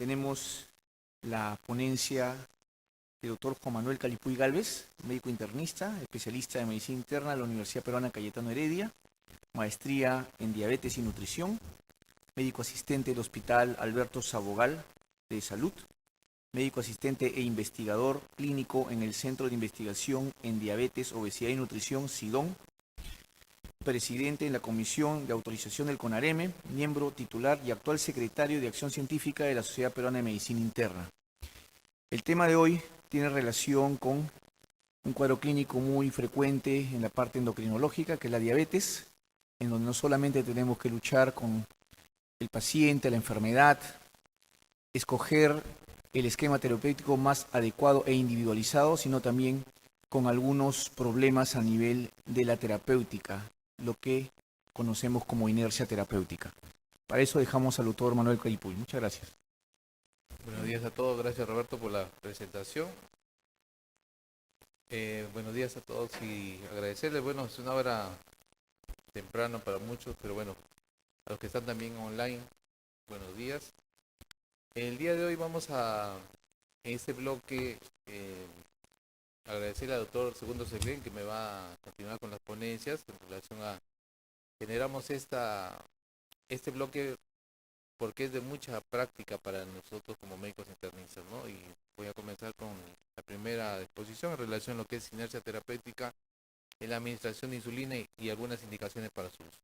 Tenemos la ponencia del doctor Juan Manuel Calipuy Gálvez, médico internista, especialista de medicina interna de la Universidad Peruana Cayetano Heredia, maestría en diabetes y nutrición, médico asistente del Hospital Alberto Sabogal de Salud, médico asistente e investigador clínico en el Centro de Investigación en Diabetes, Obesidad y Nutrición, CIDON, presidente en la Comisión de Autorización del CONAREME, miembro titular y actual secretario de Acción Científica de la Sociedad Peruana de Medicina Interna. El tema de hoy tiene relación con un cuadro clínico muy frecuente en la parte endocrinológica, que es la diabetes, en donde no solamente tenemos que luchar con el paciente, la enfermedad, escoger el esquema terapéutico más adecuado e individualizado, sino también con algunos problemas a nivel de la terapéutica, lo que conocemos como inercia terapéutica. Para eso dejamos al doctor Manuel Calipuy. Muchas gracias. Buenos días a todos, gracias Roberto por la presentación. Buenos días a todos y agradecerles, bueno, es una hora temprano para muchos, pero bueno, a los que están también online, buenos días. El día de hoy vamos a, en este bloque, agradecerle al doctor Segundo Seglen que me va a continuar con las ponencias en relación a, generamos este bloque porque es de mucha práctica para nosotros como médicos internistas, ¿no? Y voy a comenzar con la primera exposición en relación a lo que es inercia terapéutica en la administración de insulina y algunas indicaciones para su uso.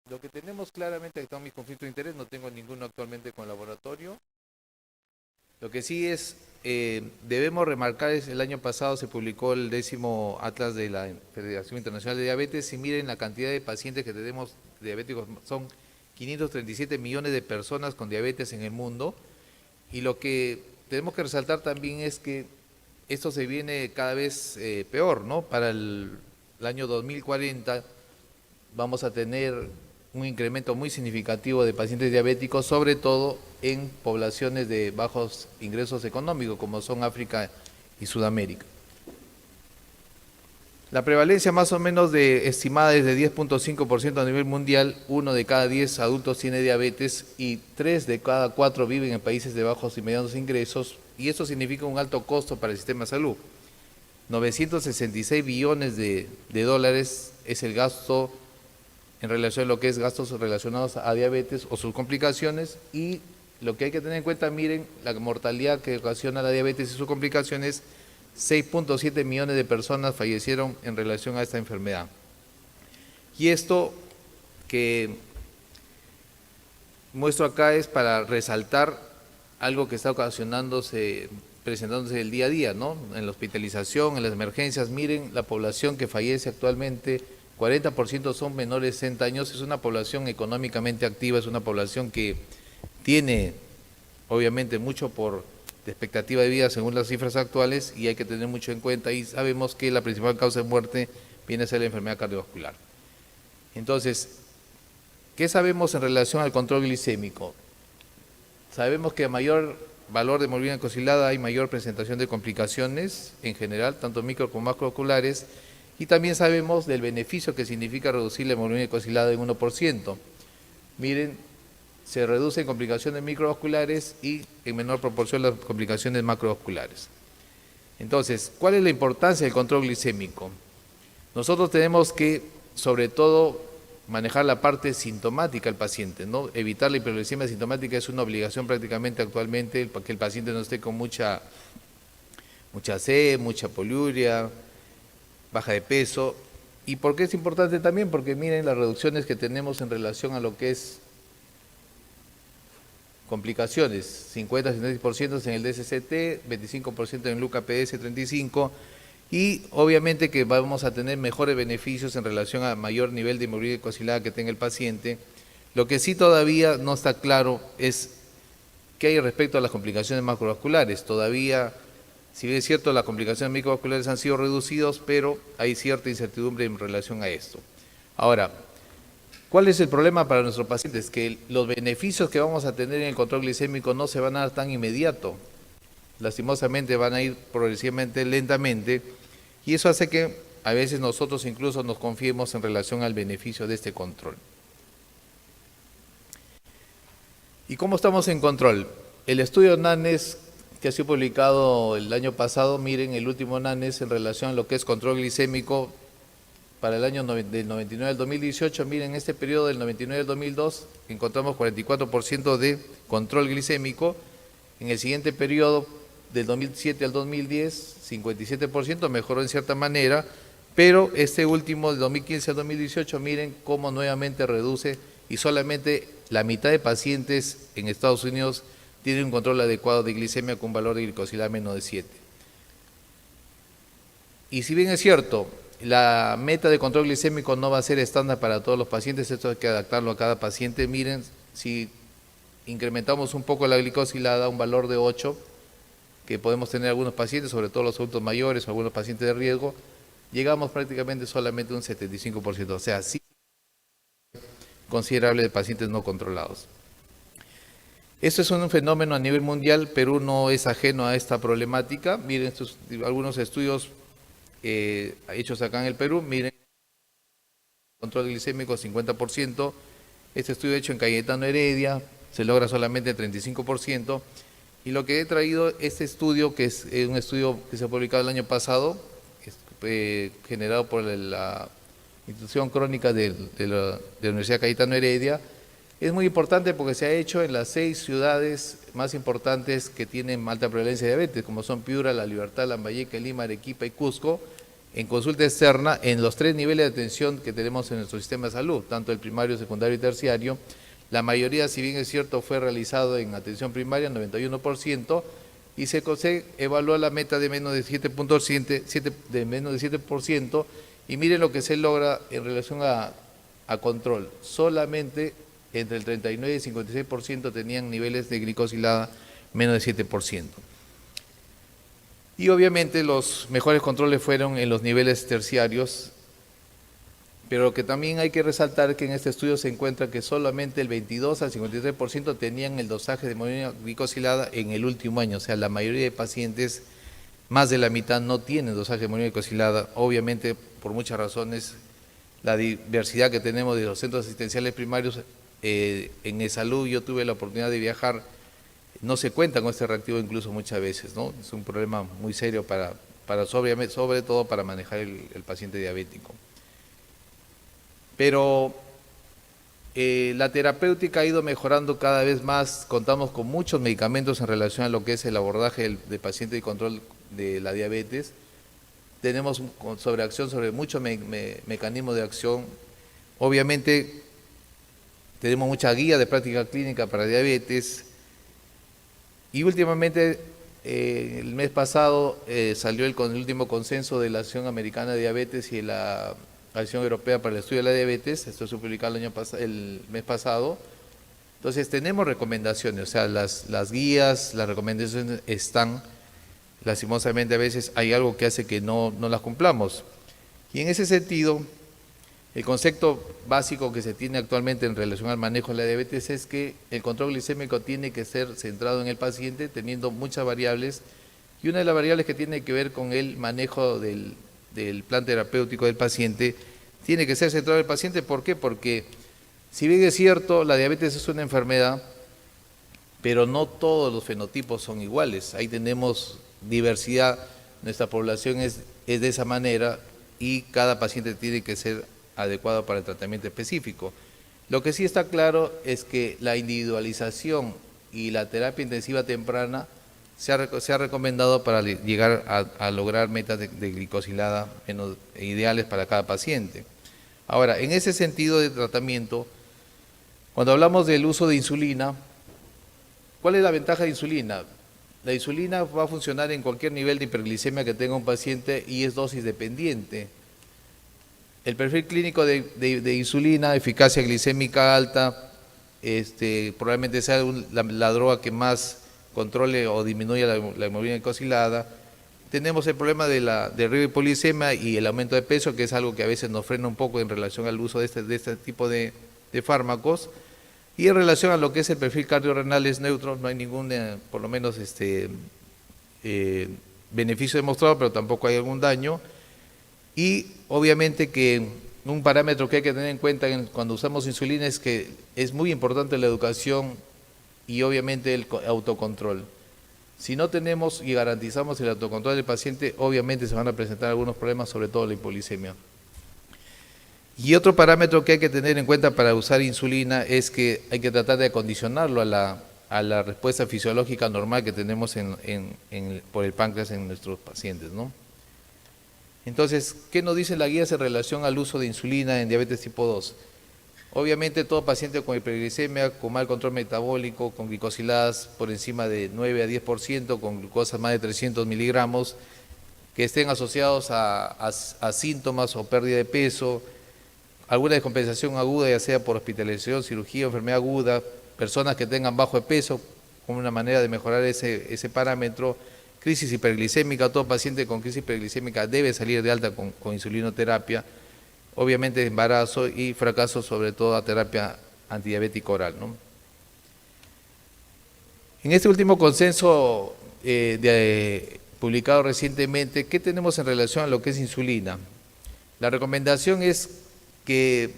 Lo que tenemos claramente, que están mis conflictos de interés, no tengo ninguno actualmente con laboratorio. Lo que sí es, debemos remarcar, es el año pasado se publicó el 10º Atlas de la Federación Internacional de Diabetes y miren la cantidad de pacientes que tenemos diabéticos, son 537 millones de personas con diabetes en el mundo, y lo que tenemos que resaltar también es que esto se viene cada vez peor, ¿no? Para el año 2040 vamos a tener un incremento muy significativo de pacientes diabéticos, sobre todo en poblaciones de bajos ingresos económicos, como son África y Sudamérica. La prevalencia más o menos estimada es de 10.5% a nivel mundial. 1 de cada 10 adultos tiene diabetes y 3 de cada 4 viven en países de bajos y medianos ingresos, y eso significa un alto costo para el sistema de salud. 966 billones de dólares es el gasto en relación a lo que es gastos relacionados a diabetes o sus complicaciones, y lo que hay que tener en cuenta, miren, la mortalidad que ocasiona la diabetes y sus complicaciones, 6.7 millones de personas fallecieron en relación a esta enfermedad. Y esto que muestro acá es para resaltar algo que está presentándose el día a día, ¿no? En la hospitalización, en las emergencias, miren la población que fallece actualmente, 40% son menores de 60 años, es una población económicamente activa, es una población que tiene obviamente mucho de expectativa de vida según las cifras actuales, y hay que tener mucho en cuenta, y sabemos que la principal causa de muerte viene a ser la enfermedad cardiovascular. Entonces, ¿qué sabemos en relación al control glicémico? Sabemos que a mayor valor de hemoglobina glucosilada hay mayor presentación de complicaciones en general, tanto micro como macrovasculares, y también sabemos del beneficio que significa reducir la hemoglobina glucosilada en 1%. Miren, se reducen complicaciones microvasculares y en menor proporción las complicaciones macrovasculares. Entonces, ¿cuál es la importancia del control glicémico? Nosotros tenemos que, sobre todo, manejar la parte sintomática del paciente, ¿no? Evitar la hiperglicemia sintomática es una obligación prácticamente actualmente, para que el paciente no esté con mucha sed, mucha poliuria, baja de peso. ¿Y por qué es importante también? Porque miren las reducciones que tenemos en relación a lo que es complicaciones, 50-76% en el DSCT, 25% en el LUCA-PS35, y obviamente que vamos a tener mejores beneficios en relación a mayor nivel de hemoglobina glucosilada que tenga el paciente. Lo que sí todavía no está claro es qué hay respecto a las complicaciones macrovasculares. Todavía, si bien es cierto, las complicaciones microvasculares han sido reducidas, pero hay cierta incertidumbre en relación a esto. Ahora, ¿cuál es el problema para nuestros pacientes? Que los beneficios que vamos a tener en el control glicémico no se van a dar tan inmediato. Lastimosamente van a ir progresivamente lentamente, y eso hace que a veces nosotros incluso nos confiemos en relación al beneficio de este control. ¿Y cómo estamos en control? El estudio NANES que ha sido publicado el año pasado, miren el último NANES en relación a lo que es control glicémico para el año del 99 al 2018, miren, en este periodo del 99 al 2002 encontramos 44% de control glicémico, en el siguiente periodo del 2007 al 2010, 57%, mejoró en cierta manera, pero este último, del 2015 al 2018, miren cómo nuevamente reduce y solamente la mitad de pacientes en Estados Unidos tienen un control adecuado de glicemia con un valor de glicosilada menos de 7. Y si bien es cierto, la meta de control glicémico no va a ser estándar para todos los pacientes, esto hay que adaptarlo a cada paciente. Miren, si incrementamos un poco la glicosilada, un valor de 8, que podemos tener algunos pacientes, sobre todo los adultos mayores o algunos pacientes de riesgo, llegamos prácticamente solamente a un 75%, o sea, sí considerable de pacientes no controlados. Esto es un fenómeno a nivel mundial, Perú no es ajeno a esta problemática. Miren estos algunos estudios hechos acá en el Perú, miren, control glicémico 50%, este estudio hecho en Cayetano Heredia se logra solamente el 35%, y lo que he traído este estudio, que es un estudio que se ha publicado el año pasado, generado por la institución crónica de la Universidad Cayetano Heredia, es muy importante porque se ha hecho en las 6 ciudades más importantes que tienen alta prevalencia de diabetes, como son Piura, La Libertad, Lambayeque, Lima, Arequipa y Cusco, en consulta externa en los 3 niveles de atención que tenemos en nuestro sistema de salud, tanto el primario, secundario y terciario. La mayoría, si bien es cierto, fue realizado en atención primaria, 91%, y se evaluó la meta de menos de 7%, y miren lo que se logra en relación a control. Solamente entre el 39 y 56% tenían niveles de glicosilada menos de 7%. Y obviamente los mejores controles fueron en los niveles terciarios, pero lo que también hay que resaltar que en este estudio se encuentra que solamente el 22 al 53% tenían el dosaje de hemoglobina glicosilada en el último año, o sea, la mayoría de pacientes, más de la mitad, no tienen dosaje de hemoglobina glicosilada, obviamente por muchas razones, la diversidad que tenemos de los centros asistenciales primarios. En el salud yo tuve la oportunidad de viajar, no se cuenta con este reactivo incluso muchas veces, ¿no? Es un problema muy serio sobre todo para manejar el paciente diabético. Pero la terapéutica ha ido mejorando cada vez más, contamos con muchos medicamentos en relación a lo que es el abordaje del paciente y control de la diabetes. Tenemos sobreacción sobre muchos mecanismos de acción. Obviamente tenemos mucha guía de práctica clínica para diabetes, y últimamente el mes pasado salió el último consenso de la Asociación Americana de Diabetes y la Asociación Europea para el Estudio de la Diabetes. Esto se publicó el mes pasado. Entonces tenemos recomendaciones, o sea, las guías, las recomendaciones están. Lastimosamente a veces hay algo que hace que no las cumplamos. Y en ese sentido, el concepto básico que se tiene actualmente en relación al manejo de la diabetes es que el control glicémico tiene que ser centrado en el paciente, teniendo muchas variables, y una de las variables que tiene que ver con el manejo del plan terapéutico del paciente tiene que ser centrado en el paciente. ¿Por qué? Porque si bien es cierto, la diabetes es una enfermedad, pero no todos los fenotipos son iguales. Ahí tenemos diversidad, nuestra población es de esa manera, y cada paciente tiene que ser adecuado para el tratamiento específico. Lo que sí está claro es que la individualización y la terapia intensiva temprana se ha recomendado para llegar a lograr metas de glicosilada ideales para cada paciente. Ahora, en ese sentido de tratamiento, cuando hablamos del uso de insulina, ¿cuál es la ventaja de insulina? La insulina va a funcionar en cualquier nivel de hiperglicemia que tenga un paciente y es dosis dependiente. El perfil clínico de insulina, eficacia glicémica alta, probablemente sea la droga que más controle o disminuya la hemoglobina glicosilada. Tenemos el problema de riesgo de polisemia y el aumento de peso, que es algo que a veces nos frena un poco en relación al uso de este tipo de fármacos. Y en relación a lo que es el perfil cardiorrenal es neutro, no hay ningún, por lo menos, beneficio demostrado, pero tampoco hay algún daño. Y obviamente que un parámetro que hay que tener en cuenta cuando usamos insulina es que es muy importante la educación y obviamente el autocontrol. Si no tenemos y garantizamos el autocontrol del paciente, obviamente se van a presentar algunos problemas, sobre todo la hipoglicemia. Y otro parámetro que hay que tener en cuenta para usar insulina es que hay que tratar de acondicionarlo a la respuesta fisiológica normal que tenemos por el páncreas en nuestros pacientes, ¿no? Entonces, ¿qué nos dicen las guías en relación al uso de insulina en diabetes tipo 2? Obviamente todo paciente con hiperglicemia, con mal control metabólico, con glicosiladas por encima de 9 a 10%, con glucosa más de 300 miligramos, que estén asociados a síntomas o pérdida de peso, alguna descompensación aguda, ya sea por hospitalización, cirugía, enfermedad aguda, personas que tengan bajo de peso, como una manera de mejorar ese parámetro, crisis hiperglicémica, todo paciente con crisis hiperglicémica debe salir de alta con insulinoterapia, obviamente embarazo y fracaso sobre todo a terapia antidiabética oral, ¿no? En este último consenso publicado recientemente, ¿qué tenemos en relación a lo que es insulina? La recomendación es que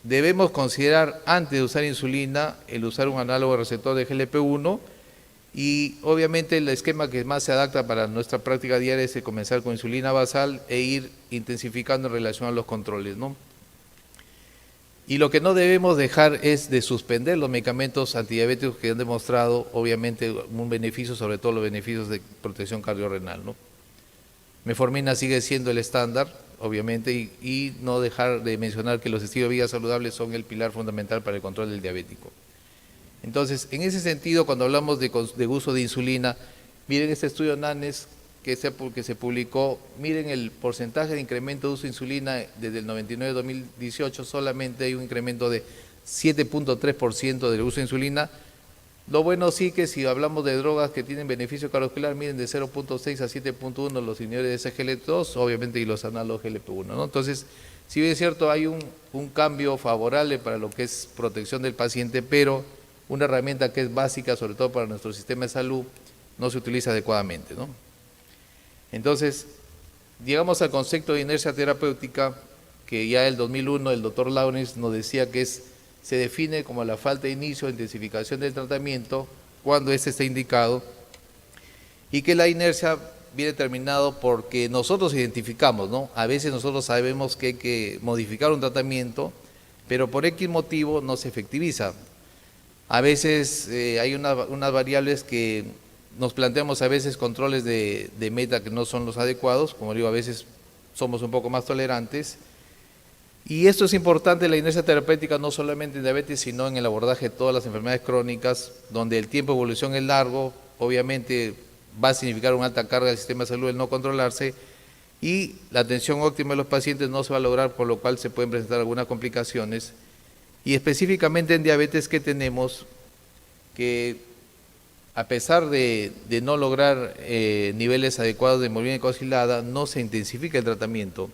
debemos considerar antes de usar insulina el usar un análogo receptor de GLP-1 y obviamente el esquema que más se adapta para nuestra práctica diaria es comenzar con insulina basal e ir intensificando en relación a los controles, ¿no? Y lo que no debemos dejar es de suspender los medicamentos antidiabéticos que han demostrado obviamente un beneficio, sobre todo los beneficios de protección cardiorrenal, ¿no? Metformina sigue siendo el estándar, obviamente, y no dejar de mencionar que los estilos de vida saludables son el pilar fundamental para el control del diabético. Entonces, en ese sentido, cuando hablamos de uso de insulina, miren este estudio NANES que se publicó, miren el porcentaje de incremento de uso de insulina desde el 99 al 2018, solamente hay un incremento de 7.3% del uso de insulina. Lo bueno sí que si hablamos de drogas que tienen beneficio cardiovascular, miren de 0.6 a 7.1 los inhibidores de SGLT2, obviamente, y los análogos GLP-1, ¿no? Entonces, si bien es cierto, hay un cambio favorable para lo que es protección del paciente, pero una herramienta que es básica, sobre todo para nuestro sistema de salud, no se utiliza adecuadamente, ¿no? Entonces, llegamos al concepto de inercia terapéutica, que ya en el 2001 el doctor Lawrence nos decía que se define como la falta de inicio o intensificación del tratamiento cuando éste está indicado, y que la inercia viene determinado porque nosotros identificamos, ¿no? A veces nosotros sabemos que hay que modificar un tratamiento, pero por X motivo no se efectiviza. A veces hay unas variables que nos planteamos a veces controles de meta que no son los adecuados, como digo, a veces somos un poco más tolerantes. Y esto es importante, la inercia terapéutica, no solamente en diabetes, sino en el abordaje de todas las enfermedades crónicas, donde el tiempo de evolución es largo, obviamente va a significar una alta carga del sistema de salud el no controlarse, y la atención óptima de los pacientes no se va a lograr, por lo cual se pueden presentar algunas complicaciones. Y específicamente en diabetes, que tenemos que a pesar de no lograr niveles adecuados de hemoglobina glicosilada, no se intensifica el tratamiento.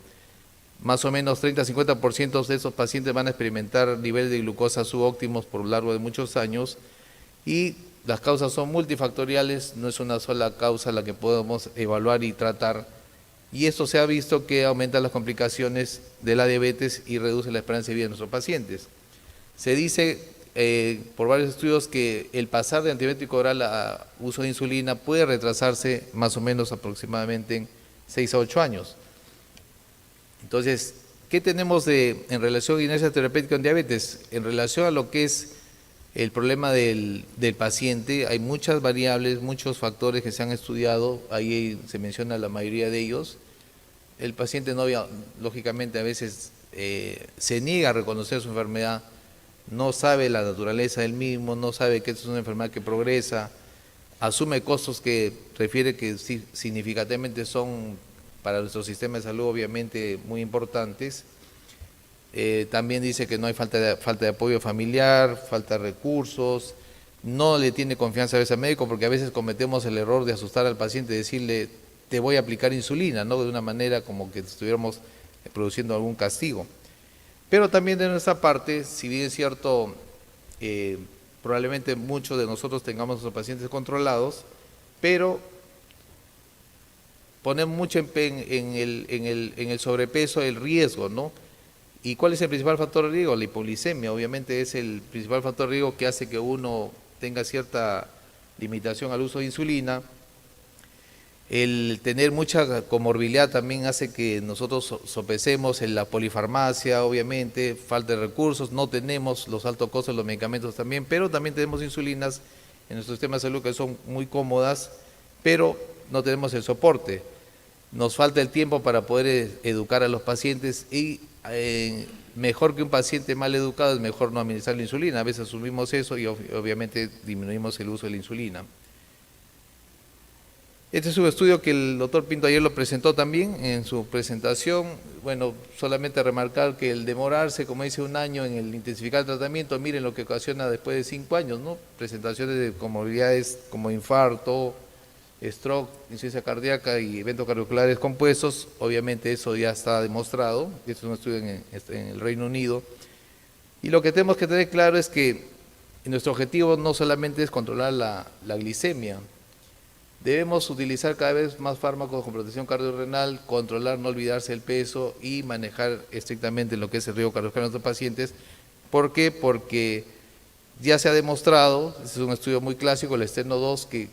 Más o menos 30-50% de esos pacientes van a experimentar niveles de glucosa subóptimos por lo largo de muchos años, y las causas son multifactoriales, no es una sola causa la que podemos evaluar y tratar, y esto se ha visto que aumenta las complicaciones de la diabetes y reduce la esperanza de vida de nuestros pacientes. Se dice por varios estudios que el pasar de antibiótico oral a uso de insulina puede retrasarse más o menos aproximadamente en 6 a 8 años. Entonces, ¿qué tenemos en relación a inercia terapéutica en diabetes? En relación a lo que es el problema del paciente, hay muchas variables, muchos factores que se han estudiado, ahí se menciona la mayoría de ellos. El paciente lógicamente a veces se niega a reconocer su enfermedad, no sabe la naturaleza del mismo, no sabe que es una enfermedad que progresa, asume costos que refiere que significativamente son para nuestro sistema de salud obviamente muy importantes. También dice que no hay falta de apoyo familiar, falta de recursos, no le tiene confianza a veces al médico, porque a veces cometemos el error de asustar al paciente y decirle te voy a aplicar insulina, ¿no? De una manera como que estuviéramos produciendo algún castigo. Pero también de nuestra parte, si bien es cierto, probablemente muchos de nosotros tengamos a nuestros pacientes controlados, pero ponemos mucho en el sobrepeso, el riesgo, ¿no? ¿Y cuál es el principal factor de riesgo? La hipoglicemia, obviamente es el principal factor de riesgo que hace que uno tenga cierta limitación al uso de insulina. El tener mucha comorbilidad también hace que nosotros sopesemos en la polifarmacia, obviamente, falta de recursos, no tenemos los altos costos de los medicamentos también, pero también tenemos insulinas en nuestro sistema de salud que son muy cómodas, pero no tenemos el soporte. Nos falta el tiempo para poder educar a los pacientes y mejor que un paciente mal educado es mejor no administrar la insulina. A veces asumimos eso y obviamente disminuimos el uso de la insulina. Este es un estudio que el doctor Pinto ayer lo presentó también en su presentación. Bueno, solamente remarcar que el demorarse, como dice, un año en el intensificar el tratamiento, miren lo que ocasiona después de 5 años, ¿no? Presentaciones de comorbilidades como infarto, stroke, insuficiencia cardíaca y eventos cardiovasculares compuestos. Obviamente eso ya está demostrado. Este es un estudio en el Reino Unido. Y lo que tenemos que tener claro es que nuestro objetivo no solamente es controlar la glicemia. Debemos utilizar cada vez más fármacos con protección cardiorrenal, controlar, no olvidarse el peso y manejar estrictamente lo que es el riesgo cardiovascular en nuestros pacientes. ¿Por qué? Porque ya se ha demostrado, este es un estudio muy clásico, el Steno 2, que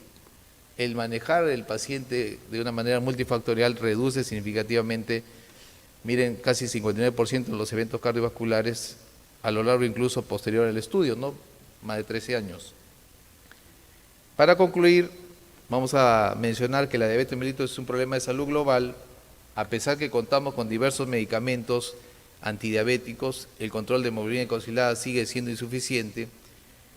el manejar el paciente de una manera multifactorial reduce significativamente, miren, casi 59% de los eventos cardiovasculares a lo largo incluso posterior al estudio, ¿no? Más de 13 años. Para concluir, vamos a mencionar que la diabetes mellitus es un problema de salud global. A pesar que contamos con diversos medicamentos antidiabéticos, el control de hemoglobina glicosilada sigue siendo insuficiente.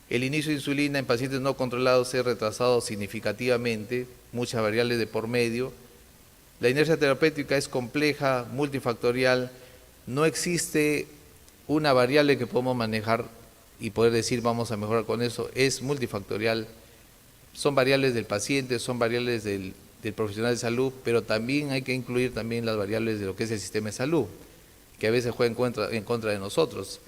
El inicio de insulina en pacientes no controlados se ha retrasado significativamente, muchas variables de por medio. La inercia terapéutica es compleja, multifactorial, no existe una variable que podamos manejar y poder decir vamos a mejorar con eso, es multifactorial. Son variables del paciente, son variables del profesional de salud, pero también hay que incluir también las variables de lo que es el sistema de salud, que a veces juega en contra de nosotros.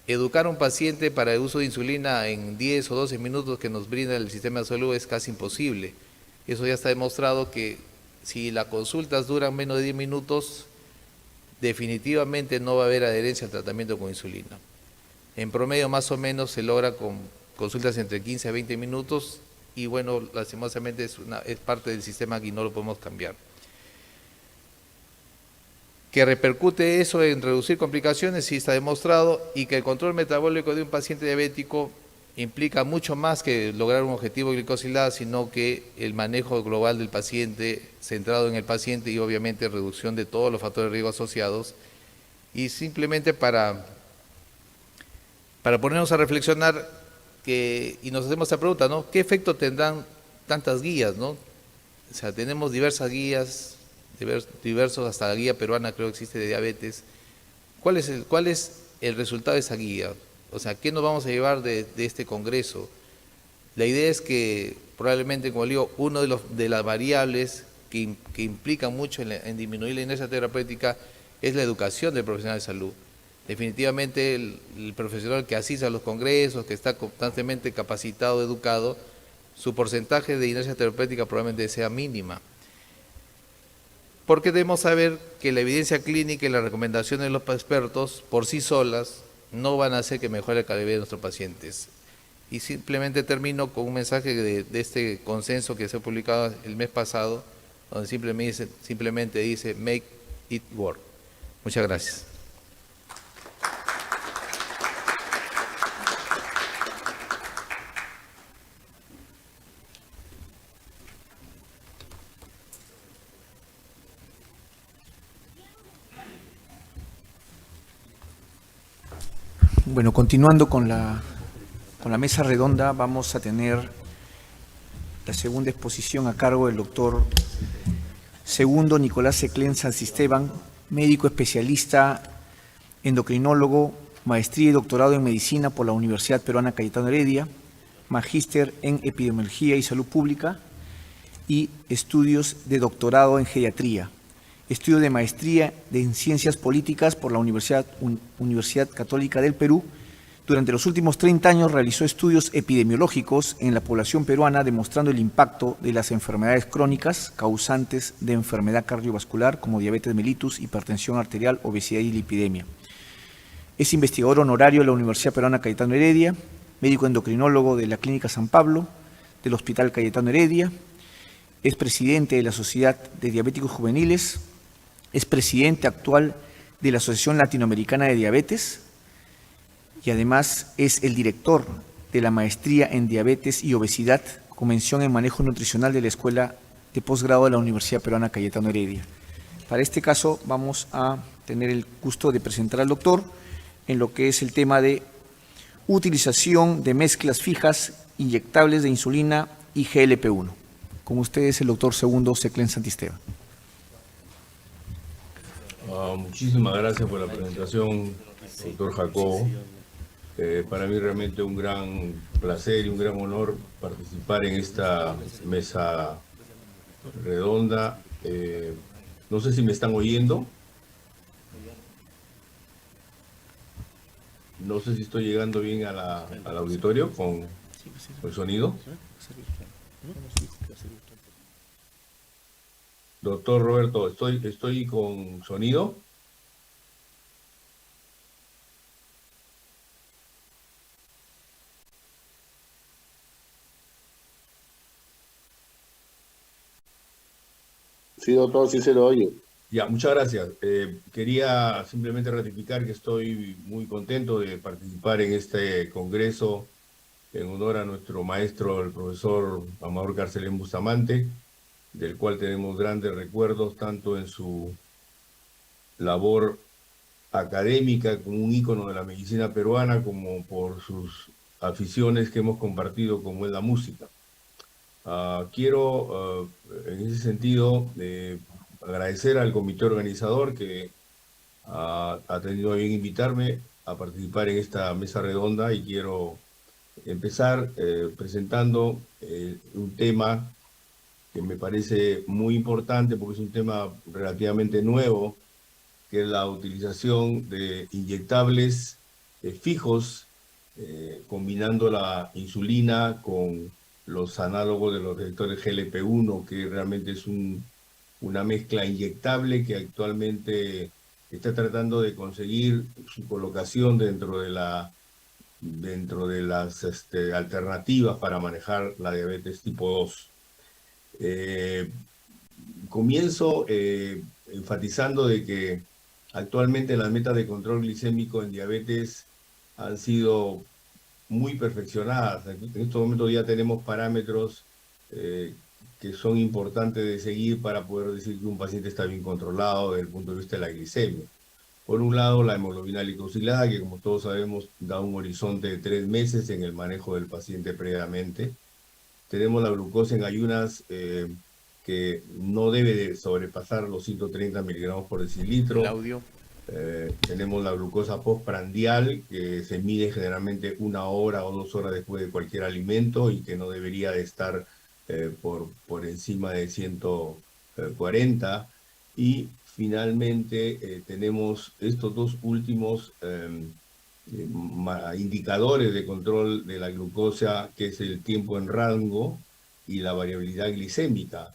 Educar a un paciente para el uso de insulina en 10 o 12 minutos que nos brinda el sistema de salud es casi imposible. Eso ya está demostrado que si las consultas duran menos de 10 minutos, definitivamente no va a haber adherencia al tratamiento con insulina. En promedio más o menos se logra con consultas entre 15 a 20 minutos y bueno, lastimosamente es parte del sistema que no lo podemos cambiar. Que repercute eso en reducir complicaciones, sí está demostrado, y que el control metabólico de un paciente diabético implica mucho más que lograr un objetivo de glicosilada, sino que el manejo global del paciente, centrado en el paciente y obviamente reducción de todos los factores de riesgo asociados. Y simplemente para ponernos a reflexionar y nos hacemos esta pregunta, ¿no? ¿Qué efecto tendrán tantas guías, ¿no? O sea, tenemos diversas guías, diversos, hasta la guía peruana creo que existe de diabetes. ¿Cuál es el resultado de esa guía? O sea, ¿qué nos vamos a llevar de este congreso? La idea es que probablemente, como digo, una de las variables que implican mucho en disminuir la inercia terapéutica es la educación del profesional de salud. Definitivamente el profesional que asiste a los congresos, que está constantemente capacitado, educado, su porcentaje de inercia terapéutica probablemente sea mínima. Porque debemos saber que la evidencia clínica y las recomendaciones de los expertos por sí solas no van a hacer que mejore la calidad de vida de nuestros pacientes. Y simplemente termino con un mensaje de este consenso que se ha publicado el mes pasado, donde simplemente dice make it work. Muchas gracias. Bueno, continuando con la mesa redonda, vamos a tener la segunda exposición a cargo del doctor segundo Nicolás Seclén Santisteban, médico especialista, endocrinólogo, maestría y doctorado en medicina por la Universidad Peruana Cayetano Heredia, magíster en epidemiología y salud pública y estudios de doctorado en geriatría. Estudio de maestría en Ciencias Políticas por la Universidad Católica del Perú. Durante los últimos 30 años realizó estudios epidemiológicos en la población peruana, demostrando el impacto de las enfermedades crónicas causantes de enfermedad cardiovascular como diabetes mellitus, hipertensión arterial, obesidad y lipidemia. Es investigador honorario de la Universidad Peruana Cayetano Heredia, médico endocrinólogo de la Clínica San Pablo, del Hospital Cayetano Heredia, es presidente de la Sociedad de Diabéticos Juveniles, es presidente actual de la Asociación Latinoamericana de Diabetes y además es el director de la Maestría en Diabetes y Obesidad con mención en Manejo Nutricional de la Escuela de Posgrado de la Universidad Peruana Cayetano Heredia. Para este caso vamos a tener el gusto de presentar al doctor en lo que es el tema de utilización de mezclas fijas inyectables de insulina y GLP-1. Con ustedes el doctor Segundo Seclén Santisteban. Muchísimas gracias por la presentación, doctor Jacobo. Para mí realmente un gran placer y un gran honor participar en esta mesa redonda. No sé si me están oyendo. No sé si estoy llegando bien al auditorio con el sonido. Doctor Roberto, ¿estoy con sonido? Sí, doctor, sí se lo oye. Ya, muchas gracias. Quería simplemente ratificar que estoy muy contento de participar en este congreso en honor a nuestro maestro, el profesor Amador Carcelén Bustamante, del cual tenemos grandes recuerdos, tanto en su labor académica como un ícono de la medicina peruana, como por sus aficiones que hemos compartido, como es la música. Quiero, en ese sentido, agradecer al comité organizador que ha tenido a bien invitarme a participar en esta mesa redonda, y quiero empezar presentando un tema que me parece muy importante porque es un tema relativamente nuevo, que es la utilización de inyectables fijos, combinando la insulina con los análogos de los receptores GLP-1, que realmente es una mezcla inyectable que actualmente está tratando de conseguir su colocación dentro de las alternativas para manejar la diabetes tipo 2. Comienzo enfatizando de que actualmente las metas de control glicémico en diabetes han sido muy perfeccionadas. En estos momentos ya tenemos parámetros que son importantes de seguir para poder decir que un paciente está bien controlado desde el punto de vista de la glicemia. Por un lado, la hemoglobina glicosilada, que como todos sabemos da un horizonte de 3 meses en el manejo del paciente previamente. Tenemos la glucosa en ayunas que no debe de sobrepasar los 130 miligramos por decilitro. El audio. Tenemos la glucosa postprandial, que se mide generalmente 1 hora o 2 horas después de cualquier alimento y que no debería de estar por encima de 140. Y finalmente tenemos estos dos últimos indicadores de control de la glucosa, que es el tiempo en rango y la variabilidad glicémica.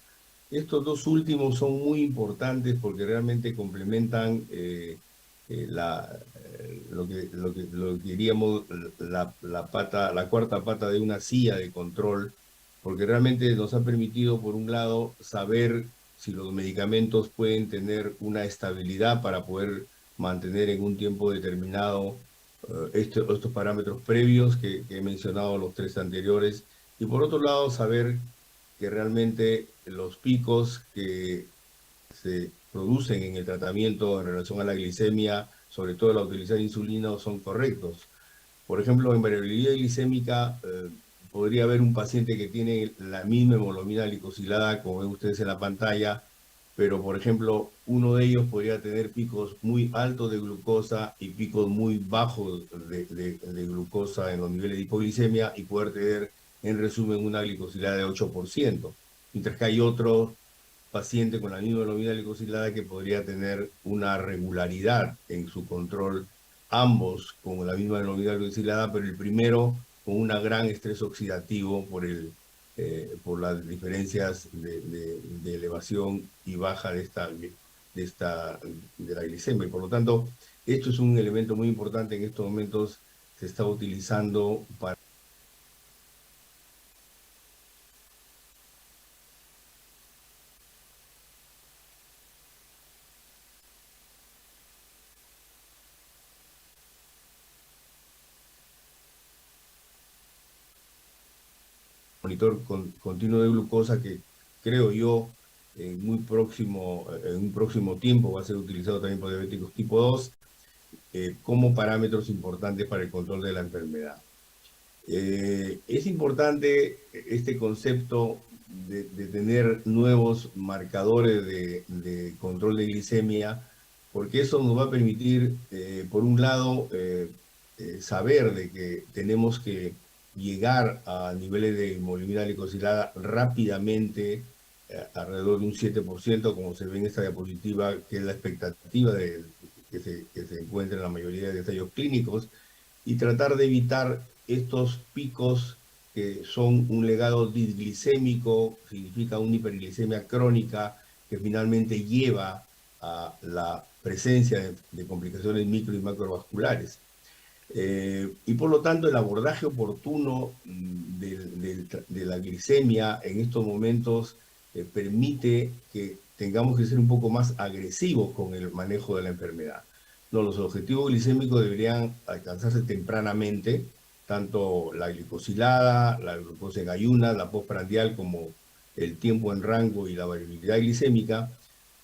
Estos dos últimos son muy importantes porque realmente complementan lo que diríamos la cuarta pata de una silla de control, porque realmente nos ha permitido, por un lado, saber si los medicamentos pueden tener una estabilidad para poder mantener en un tiempo determinado estos parámetros previos que he mencionado, los 3 anteriores, y por otro lado saber que realmente los picos que se producen en el tratamiento en relación a la glicemia, sobre todo la utilizar insulina, son correctos. Por ejemplo, en variabilidad glicémica podría haber un paciente que tiene la misma hemoglobina glicosilada como ven ustedes en la pantalla, pero por ejemplo uno de ellos podría tener picos muy altos de glucosa y picos muy bajos de glucosa en los niveles de hipoglicemia, y poder tener en resumen una glicosilada de 8%, mientras que hay otro paciente con la misma hemoglobina glicosilada que podría tener una regularidad en su control, ambos con la misma hemoglobina glicosilada, pero el primero con un gran estrés oxidativo por las diferencias de elevación y baja de la glicemia. Y por lo tanto, esto es un elemento muy importante. En estos momentos se está utilizando para monitor continuo de glucosa que creo yo en un próximo tiempo va a ser utilizado también por diabéticos tipo 2 como parámetros importantes para el control de la enfermedad. Es importante este concepto de tener nuevos marcadores de control de glicemia, porque eso nos va a permitir, por un lado, saber de que tenemos que llegar a niveles de hemoglobina glicosilada rápidamente, alrededor de un 7%, como se ve en esta diapositiva, que es la expectativa que se encuentra en la mayoría de ensayos clínicos, y tratar de evitar estos picos que son un legado disglicémico, significa una hiperglicemia crónica que finalmente lleva a la presencia de complicaciones micro y macrovasculares. Y por lo tanto el abordaje oportuno de la glicemia en estos momentos permite que tengamos que ser un poco más agresivos con el manejo de la enfermedad. No, los objetivos glicémicos deberían alcanzarse tempranamente, tanto la glicosilada, la glucosa en ayunas, la postprandial, como el tiempo en rango y la variabilidad glicémica,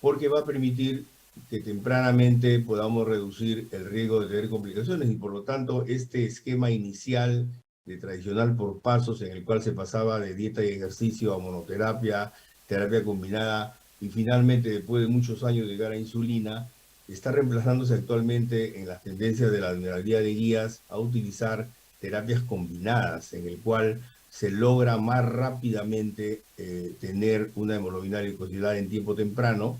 porque va a permitir que tempranamente podamos reducir el riesgo de tener complicaciones y por lo tanto este esquema inicial de tradicional por pasos en el cual se pasaba de dieta y ejercicio a monoterapia, terapia combinada y finalmente después de muchos años llegar a insulina, está reemplazándose actualmente en las tendencias de la mayoría de guías a utilizar terapias combinadas en el cual se logra más rápidamente tener una hemoglobina glicosilada en tiempo temprano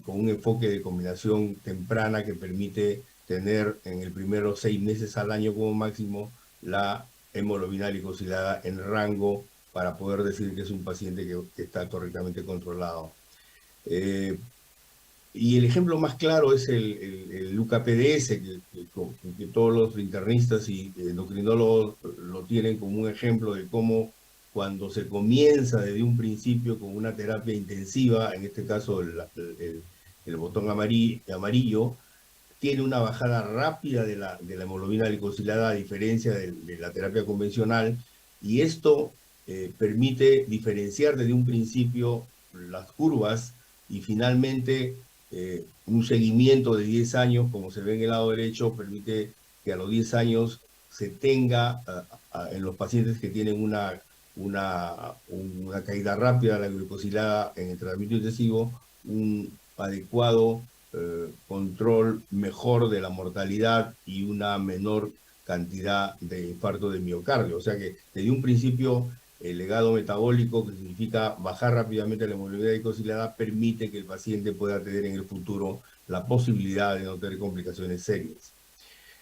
con un enfoque de combinación temprana que permite tener en el primero 6 meses al año como máximo la hemoglobina glicosilada en rango para poder decir que es un paciente que está correctamente controlado. Y el ejemplo más claro es el UCA-PDS, que todos los internistas y endocrinólogos lo tienen como un ejemplo de cómo cuando se comienza desde un principio con una terapia intensiva, en este caso el botón amarillo, tiene una bajada rápida de la hemoglobina glicosilada a diferencia de la terapia convencional, y esto permite diferenciar desde un principio las curvas y finalmente un seguimiento de 10 años, como se ve en el lado derecho, permite que a los 10 años se tenga en los pacientes que tienen una caída rápida de la glucosilada en el tratamiento intensivo, un adecuado control mejor de la mortalidad y una menor cantidad de infarto de miocardio. O sea que desde un principio el legado metabólico, que significa bajar rápidamente la hemoglobina glicosilada, permite que el paciente pueda tener en el futuro la posibilidad de no tener complicaciones serias.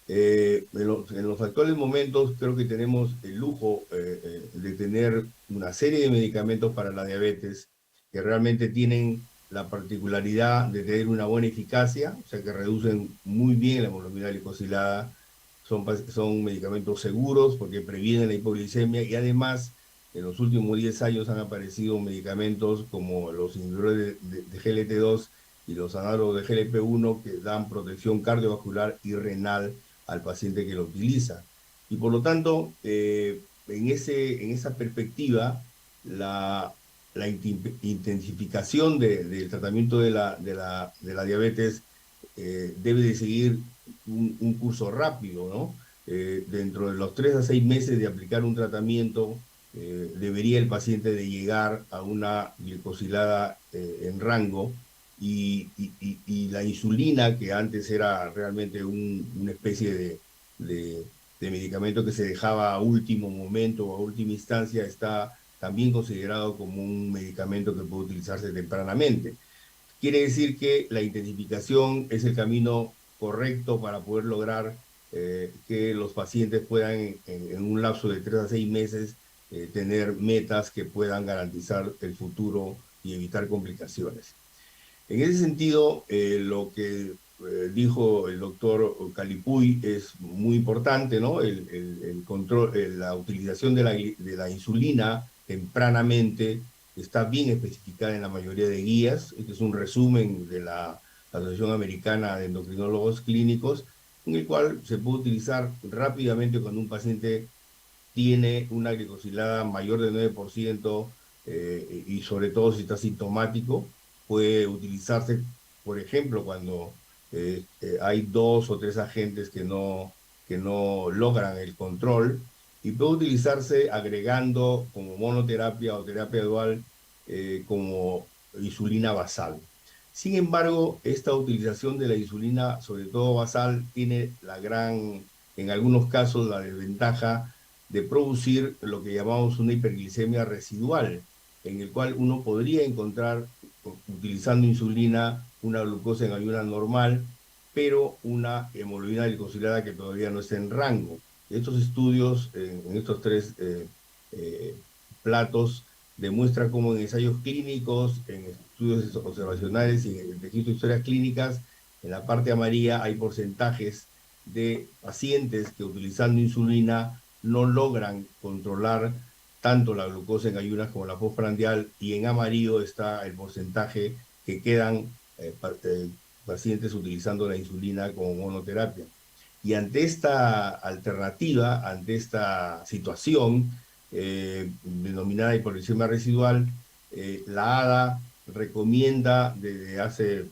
En los actuales momentos creo que tenemos el lujo de tener una serie de medicamentos para la diabetes que realmente tienen la particularidad de tener una buena eficacia, o sea que reducen muy bien la hemoglobina glicosilada, son medicamentos seguros porque previenen la hipoglicemia y además en los últimos 10 años han aparecido medicamentos como los inhibidores de GLT2 y los análogos de GLP-1 que dan protección cardiovascular y renal al paciente que lo utiliza. Y por lo tanto, en esa perspectiva, la intensificación del tratamiento de la diabetes debe de seguir un curso rápido, ¿no? Dentro de los 3 a 6 meses de aplicar un tratamiento, debería el paciente de llegar a una glicosilada en rango y la insulina, que antes era realmente una especie de medicamento que se dejaba a último momento o a última instancia, está también considerado como un medicamento que puede utilizarse tempranamente. Quiere decir que la intensificación es el camino correcto para poder lograr que los pacientes puedan en un lapso de 3 a 6 meses tener metas que puedan garantizar el futuro y evitar complicaciones. En ese sentido, lo que dijo el doctor Calipuy es muy importante, ¿no? El control, la utilización de la insulina tempranamente está bien especificada en la mayoría de guías. Este es un resumen de la Asociación Americana de Endocrinólogos Clínicos, en el cual se puede utilizar rápidamente cuando un paciente tiene una glicosilada mayor de 9%, y sobre todo si está sintomático, puede utilizarse, por ejemplo, cuando hay 2 o 3 agentes que no logran el control, y puede utilizarse agregando como monoterapia o terapia dual, como insulina basal. Sin embargo, esta utilización de la insulina, sobre todo basal, tiene en algunos casos, la desventaja de producir lo que llamamos una hiperglicemia residual, en el cual uno podría encontrar, utilizando insulina, una glucosa en ayunas normal, pero una hemoglobina glicosilada que todavía no está en rango. Estos estudios, en estos 3 eh, platos, demuestran cómo en ensayos clínicos, en estudios observacionales y en el registro de historias clínicas, en la parte amarilla hay porcentajes de pacientes que utilizando insulina no logran controlar tanto la glucosa en ayunas como la postprandial, y en amarillo está el porcentaje que quedan pacientes utilizando la insulina como monoterapia. Y ante esta alternativa, ante esta situación denominada hipoglicemia residual, la ADA recomienda desde hace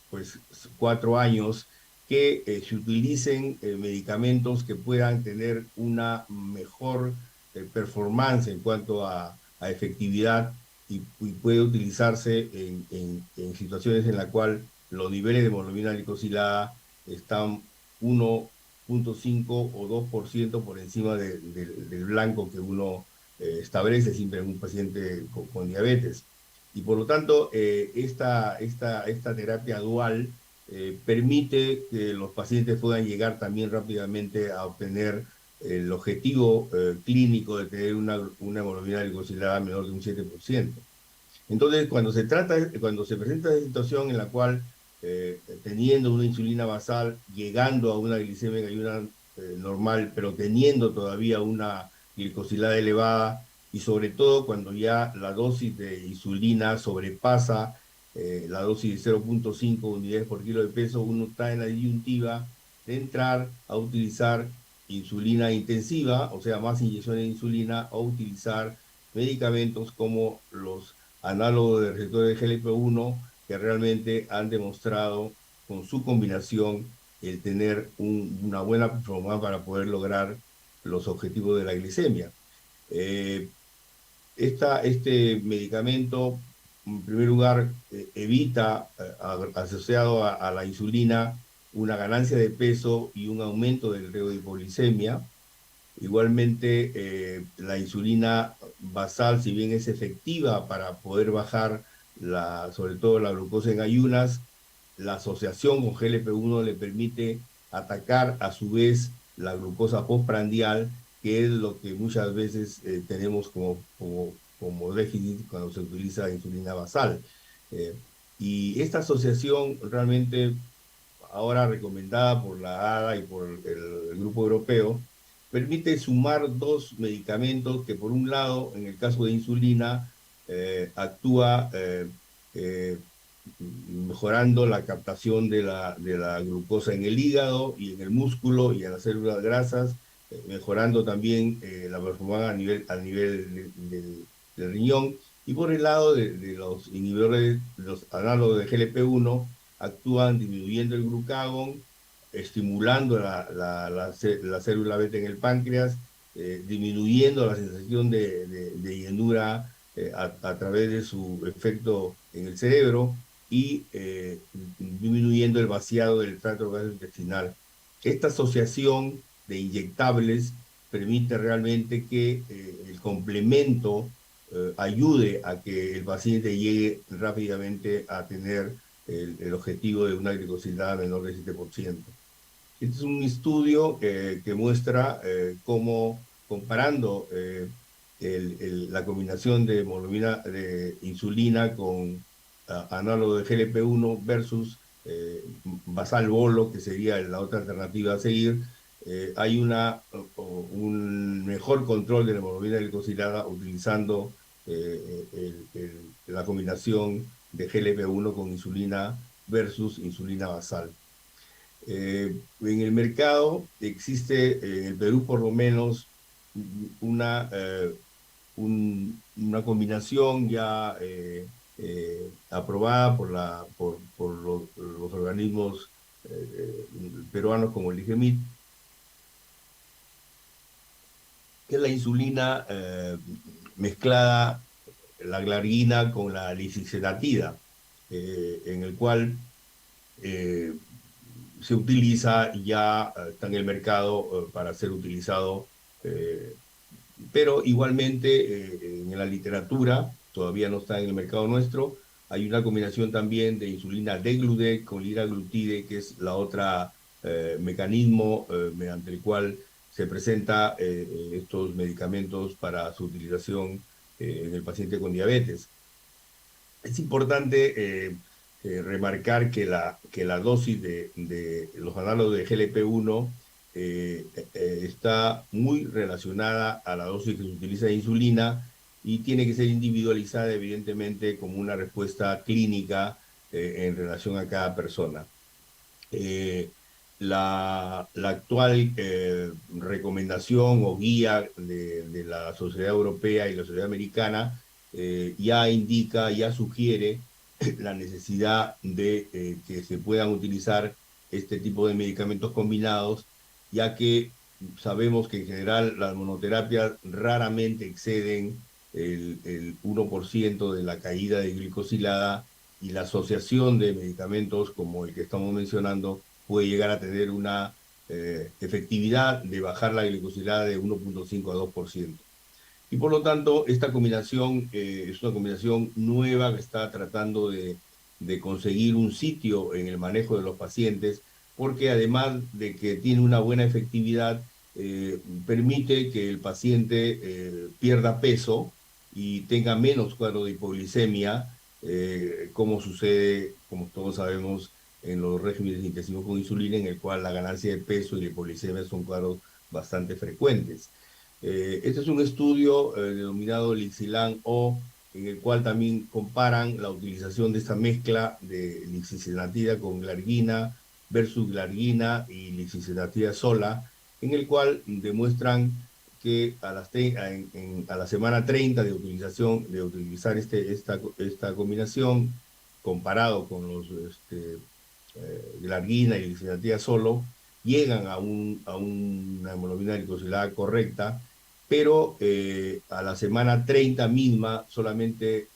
pues 4 años que se utilicen medicamentos que puedan tener una mejor performance en cuanto a efectividad, y puede utilizarse en situaciones en las cuales los niveles de hemoglobina glicosilada están 1,5 o 2% por encima del blanco que uno establece siempre en un paciente con diabetes. Y por lo tanto, esta terapia dual permite que los pacientes puedan llegar también rápidamente a obtener el objetivo clínico de tener una hemoglobina glicosilada menor de un 7%. Entonces, cuando se presenta esa situación en la cual, teniendo una insulina basal, llegando a una glicemia en ayunas normal, pero teniendo todavía una glicosilada elevada, y sobre todo cuando ya la dosis de insulina sobrepasa la dosis de 0,5 unidades por kilo de peso, uno está en la disyuntiva de entrar a utilizar insulina intensiva, o sea, más inyecciones de insulina, o utilizar medicamentos como los análogos de receptores de GLP-1, que realmente han demostrado con su combinación el tener una buena performance para poder lograr los objetivos de la glicemia. Eh, este medicamento, en primer lugar, evita, asociado a la insulina, una ganancia de peso y un aumento del riesgo de hipoglicemia. Igualmente, la insulina basal, si bien es efectiva para poder bajar sobre todo la glucosa en ayunas, la asociación con GLP-1 le permite atacar a su vez la glucosa postprandial, que es lo que muchas veces tenemos como déficit cuando se utiliza insulina basal. Eh, y esta asociación realmente, ahora recomendada por la ADA y por el Grupo Europeo, permite sumar 2 medicamentos que, por un lado, en el caso de insulina, actúa eh, mejorando la captación de la glucosa en el hígado y en el músculo y en las células grasas, mejorando también la performance del riñón. Y por el lado de los inhibidores, los análogos de GLP-1, actúan disminuyendo el glucagón, estimulando la célula beta en el páncreas, disminuyendo la sensación de llenura a través de su efecto en el cerebro, y disminuyendo el vaciado del tracto gastrointestinal. Esta asociación de inyectables permite realmente que el complemento ayude a que el paciente llegue rápidamente a tener el objetivo de una glicosilada menor del 7%. Este es un estudio que muestra cómo, comparando la combinación de hemoglobina de insulina con análogo de GLP-1 versus basal bolo, que sería la otra alternativa a seguir, hay un mejor control de la hemoglobina glicosilada utilizando la combinación de GLP-1 con insulina versus insulina basal. En el mercado existe, en el Perú por lo menos, una, una combinación ya aprobada por los organismos peruanos como el IGMIT, que es la insulina mezclada, la glargina con la lisicilatida, en el cual eh, se utiliza ya, está en el mercado para ser utilizado, eh, pero igualmente en la literatura, todavía no está en el mercado nuestro, hay una combinación también de insulina degludec con liraglutide, que es la otra mecanismo mediante el cual se presenta estos medicamentos para su utilización en el paciente con diabetes. Es importante remarcar que la dosis de los análogos de GLP-1 está muy relacionada a la dosis que se utiliza de insulina y tiene que ser individualizada, evidentemente, como una respuesta clínica en relación a cada persona. Eh, la actual recomendación o guía de la Sociedad Europea y la Sociedad Americana ya indica, ya sugiere la necesidad de que se puedan utilizar este tipo de medicamentos combinados, ya que sabemos que en general las monoterapias raramente exceden el 1% de la caída de glicosilada, y la asociación de medicamentos como el que estamos mencionando puede llegar a tener una efectividad de bajar la glicosilada de 1,5 a 2%. Y por lo tanto, esta combinación es una combinación nueva que está tratando de conseguir un sitio en el manejo de los pacientes, porque además de que tiene una buena efectividad, permite que el paciente pierda peso y tenga menos cuadro de hipoglicemia, como sucede, como todos sabemos, en los regímenes intensivos con insulina, en el cual la ganancia de peso y la hipoglicemia son cuadros bastante frecuentes. Este es un estudio denominado Lixilan O, en el cual también comparan la utilización de esta mezcla de lixisenatida con glargina versus glargina y lixisenatida sola, en el cual demuestran que a la semana 30 de utilización, de utilizar esta combinación, comparado con los glargina y lixisenatida solo, llegan a una hemoglobina glicosilada correcta, pero a la semana 30 misma solamente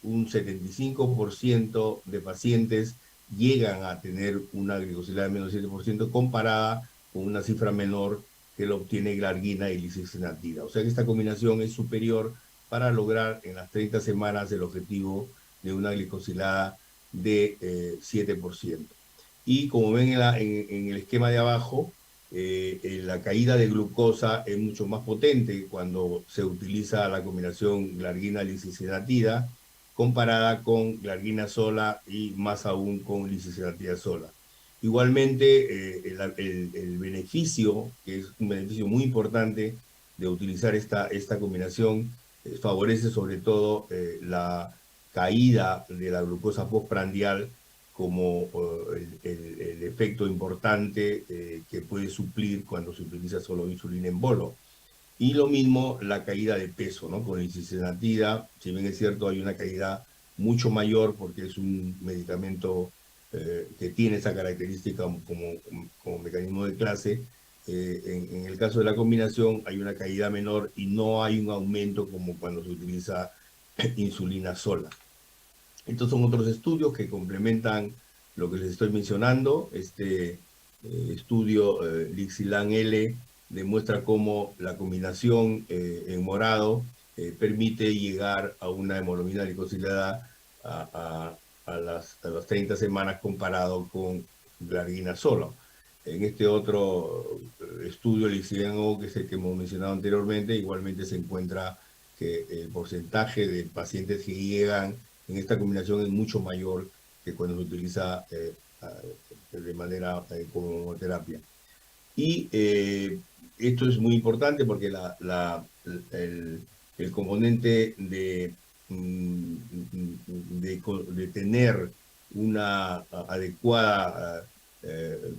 un 75% de pacientes llegan a tener una glicosilada de menos 7% comparada con una cifra menor que lo obtiene glargina y lisicilatida. O sea que esta combinación es superior para lograr en las 30 semanas el objetivo de una glicosilada de 7%. Y como ven en el esquema de abajo, la caída de glucosa es mucho más potente cuando se utiliza la combinación glargina-lisicilatida comparada con glargina sola y más aún con lisicilatida sola. Igualmente, el beneficio, que es un beneficio muy importante de utilizar esta combinación, favorece sobre todo la caída de la glucosa postprandial como el efecto importante que puede suplir cuando se utiliza solo insulina en bolo. Y lo mismo la caída de peso, ¿no? Con la insulinatida, si bien es cierto, hay una caída mucho mayor porque es un medicamento que tiene esa característica como mecanismo de clase. En el caso de la combinación hay una caída menor y no hay un aumento como cuando se utiliza insulina sola. Estos son otros estudios que complementan lo que les estoy mencionando. Este estudio Lixilan L demuestra cómo la combinación en morado permite llegar a una hemoglobina glicosilada a las 30 semanas comparado con glargina solo. En este otro estudio Lixilan O, que es el que hemos mencionado anteriormente, igualmente se encuentra que el porcentaje de pacientes que llegan en esta combinación es mucho mayor que cuando se utiliza de manera como terapia. Y esto es muy importante porque el componente de tener una adecuada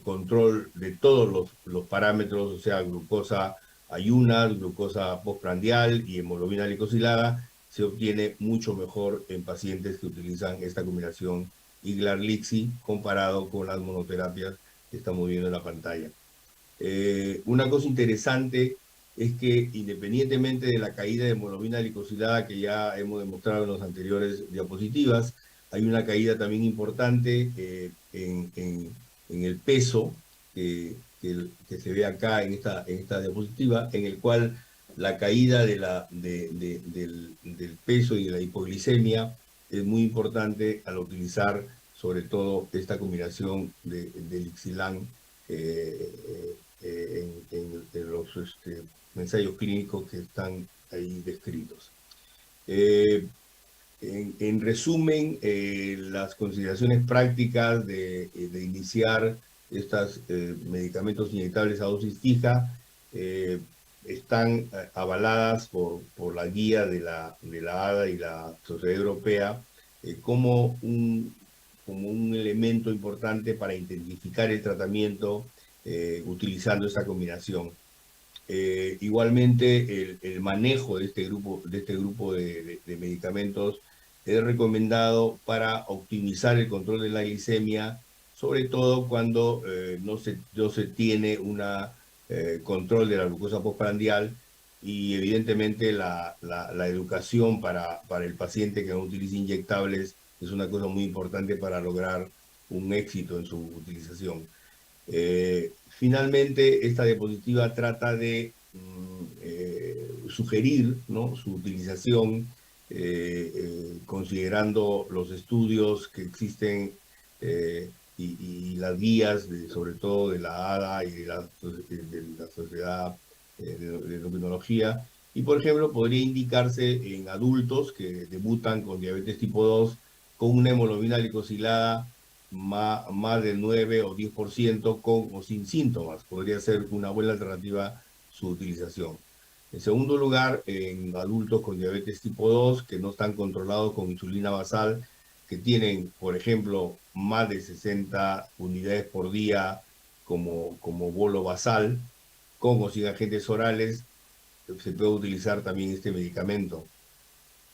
control de todos los parámetros, o sea, glucosa, ayunas, glucosa postprandial y hemoglobina glicosilada, se obtiene mucho mejor en pacientes que utilizan esta combinación Iglar-Lixi comparado con las monoterapias que estamos viendo en la pantalla. Una cosa interesante es que independientemente de la caída de hemoglobina glicosilada que ya hemos demostrado en las anteriores diapositivas, hay una caída también importante en el peso que se ve acá en esta diapositiva, en el cual la caída del peso y de la hipoglicemia es muy importante al utilizar sobre todo esta combinación de Lixilan en los ensayos clínicos que están ahí descritos. En resumen, las consideraciones prácticas de iniciar estos medicamentos inyectables a dosis fija están avaladas por la guía de la ADA y la Sociedad Europea como un elemento importante para intensificar el tratamiento utilizando esta combinación. Igualmente, el manejo de este grupo de medicamentos es recomendado para optimizar el control de la glicemia, sobre todo cuando no se tiene un control de la glucosa postprandial y evidentemente la educación para el paciente que no utiliza inyectables es una cosa muy importante para lograr un éxito en su utilización. Finalmente, esta diapositiva trata de sugerir, ¿no?, su utilización considerando los estudios que existen y las guías, sobre todo de la ADA y de la Sociedad de Endocrinología. Y, por ejemplo, podría indicarse en adultos que debutan con diabetes tipo 2 con una hemoglobina glicosilada más del 9 o 10% con o sin síntomas. Podría ser una buena alternativa su utilización. En segundo lugar, en adultos con diabetes tipo 2 que no están controlados con insulina basal, que tienen, por ejemplo, más de 60 unidades por día como bolo basal, con o sin agentes orales, se puede utilizar también este medicamento.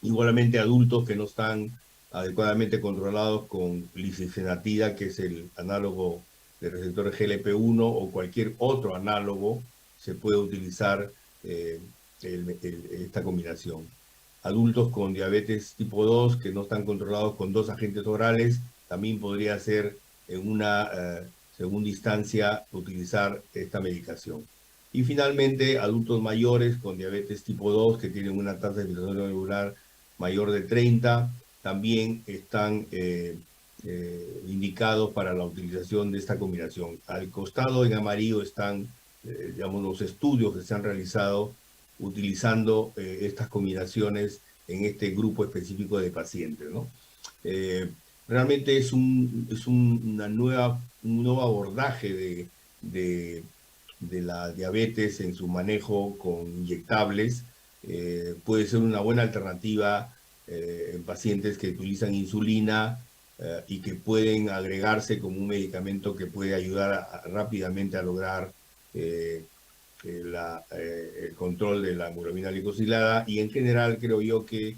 Igualmente, adultos que no están adecuadamente controlados con lisifenatida, que es el análogo del receptor GLP-1 o cualquier otro análogo, se puede utilizar esta combinación. Adultos con diabetes tipo 2 que no están controlados con 2 agentes orales, también podría ser en una segunda instancia utilizar esta medicación. Y finalmente, adultos mayores con diabetes tipo 2 que tienen una tasa de filtración glomerular mayor de 30, también están indicados para la utilización de esta combinación. Al costado en amarillo están digamos, los estudios que se han realizado utilizando estas combinaciones en este grupo específico de pacientes, ¿no? Realmente es un nuevo abordaje de la diabetes en su manejo con inyectables. Puede ser una buena alternativa en pacientes que utilizan insulina y que pueden agregarse como un medicamento que puede ayudar rápidamente a lograr el control de la hemoglobina glicosilada, y en general creo yo que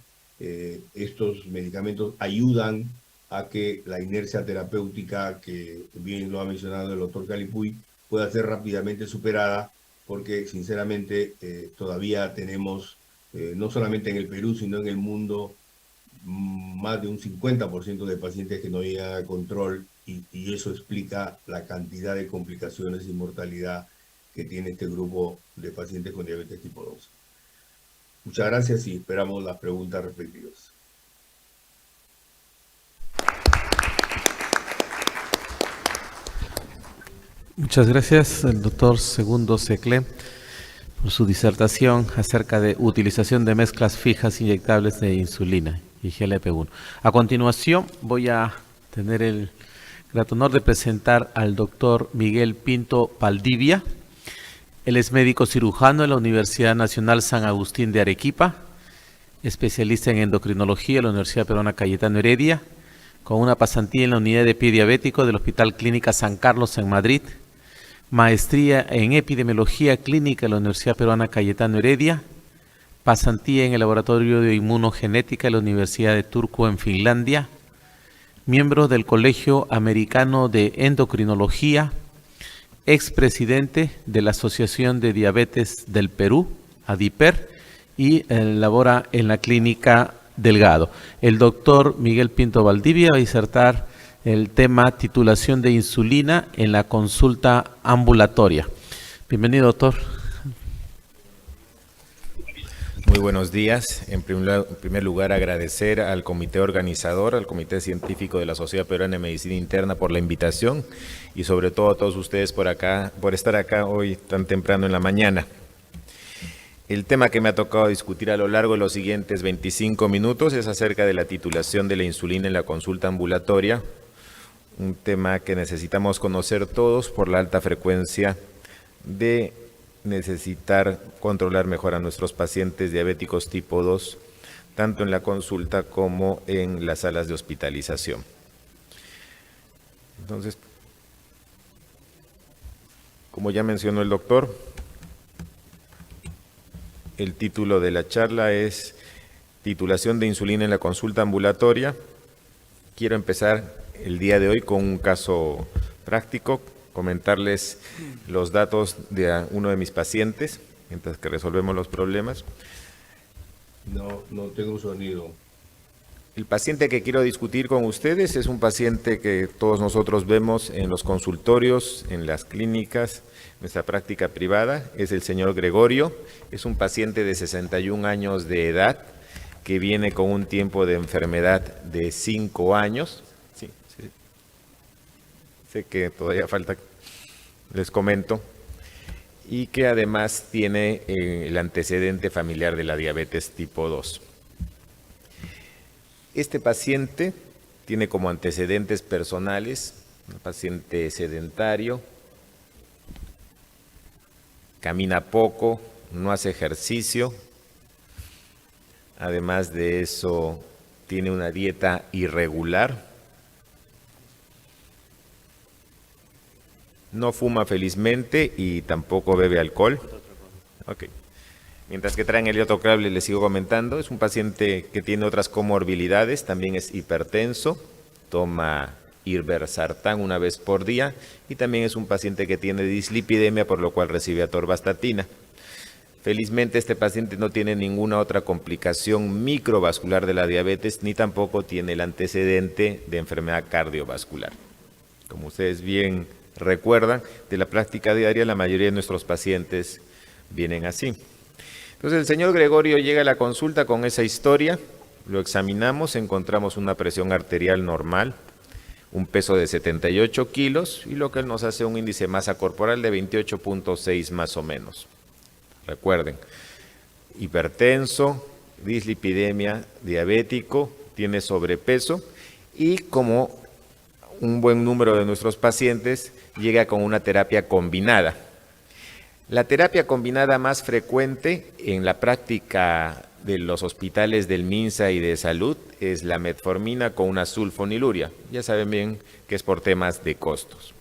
estos medicamentos ayudan a que la inercia terapéutica, que bien lo ha mencionado el doctor Calipuy, pueda ser rápidamente superada, porque sinceramente todavía tenemos, no solamente en el Perú, sino en el mundo, más de un 50% de pacientes que no llegan a control, y eso explica la cantidad de complicaciones y mortalidad que tiene este grupo de pacientes con diabetes tipo 2. Muchas gracias y esperamos las preguntas respectivas. Muchas gracias al doctor Segundo Seclé por su disertación acerca de utilización de mezclas fijas inyectables de insulina y GLP-1. A continuación voy a tener el grato honor de presentar al doctor Miguel Pinto Paldivia. Él es médico cirujano en la Universidad Nacional San Agustín de Arequipa, especialista en endocrinología en la Universidad Peruana Cayetano Heredia, con una pasantía en la unidad de pie diabético del Hospital Clínica San Carlos en Madrid, maestría en epidemiología clínica en la Universidad Peruana Cayetano Heredia, pasantía en el Laboratorio de Inmunogenética de la Universidad de Turku en Finlandia, miembro del Colegio Americano de Endocrinología, expresidente de la Asociación de Diabetes del Perú, ADIPER, y labora en la Clínica Delgado. El doctor Miguel Pinto Valdivia va a disertar el tema titulación de insulina en la consulta ambulatoria. Bienvenido, doctor. Muy buenos días. En primer lugar, agradecer al comité organizador, al comité científico de la Sociedad Peruana de Medicina Interna por la invitación y sobre todo a todos ustedes por estar acá hoy tan temprano en la mañana. El tema que me ha tocado discutir a lo largo de los siguientes 25 minutos es acerca de la titulación de la insulina en la consulta ambulatoria, un tema que necesitamos conocer todos por la alta frecuencia de necesitar controlar mejor a nuestros pacientes diabéticos tipo 2, tanto en la consulta como en las salas de hospitalización. Entonces, como ya mencionó el doctor, el título de la charla es Titulación de insulina en la consulta ambulatoria. Quiero empezar el día de hoy con un caso práctico, comentarles los datos de uno de mis pacientes, mientras que resolvemos los problemas. No tengo sonido. El paciente que quiero discutir con ustedes es un paciente que todos nosotros vemos en los consultorios, en las clínicas, nuestra práctica privada. Es el señor Gregorio, es un paciente de 61 años de edad que viene con un tiempo de enfermedad de 5 años. Sí. Sé que todavía falta, les comento, y que además tiene el antecedente familiar de la diabetes tipo 2. Este paciente tiene como antecedentes personales un paciente sedentario, camina poco, no hace ejercicio, además de eso tiene una dieta irregular, no fuma felizmente y tampoco bebe alcohol. Ok. Mientras que traen el iotrocable, les sigo comentando, es un paciente que tiene otras comorbilidades, también es hipertenso, toma irbesartán una vez por día y también es un paciente que tiene dislipidemia, por lo cual recibe atorvastatina. Felizmente este paciente no tiene ninguna otra complicación microvascular de la diabetes, ni tampoco tiene el antecedente de enfermedad cardiovascular. Como ustedes bien recuerdan, de la práctica diaria, la mayoría de nuestros pacientes vienen así. Entonces el señor Gregorio llega a la consulta con esa historia, lo examinamos, encontramos una presión arterial normal, un peso de 78 kilos y lo que nos hace un índice de masa corporal de 28.6 más o menos. Recuerden, hipertenso, dislipidemia, diabético, tiene sobrepeso y como un buen número de nuestros pacientes llega con una terapia combinada. La terapia combinada más frecuente en la práctica de los hospitales del MINSA y de salud es la metformina con una sulfoniluria. Ya saben bien que es por temas de costos.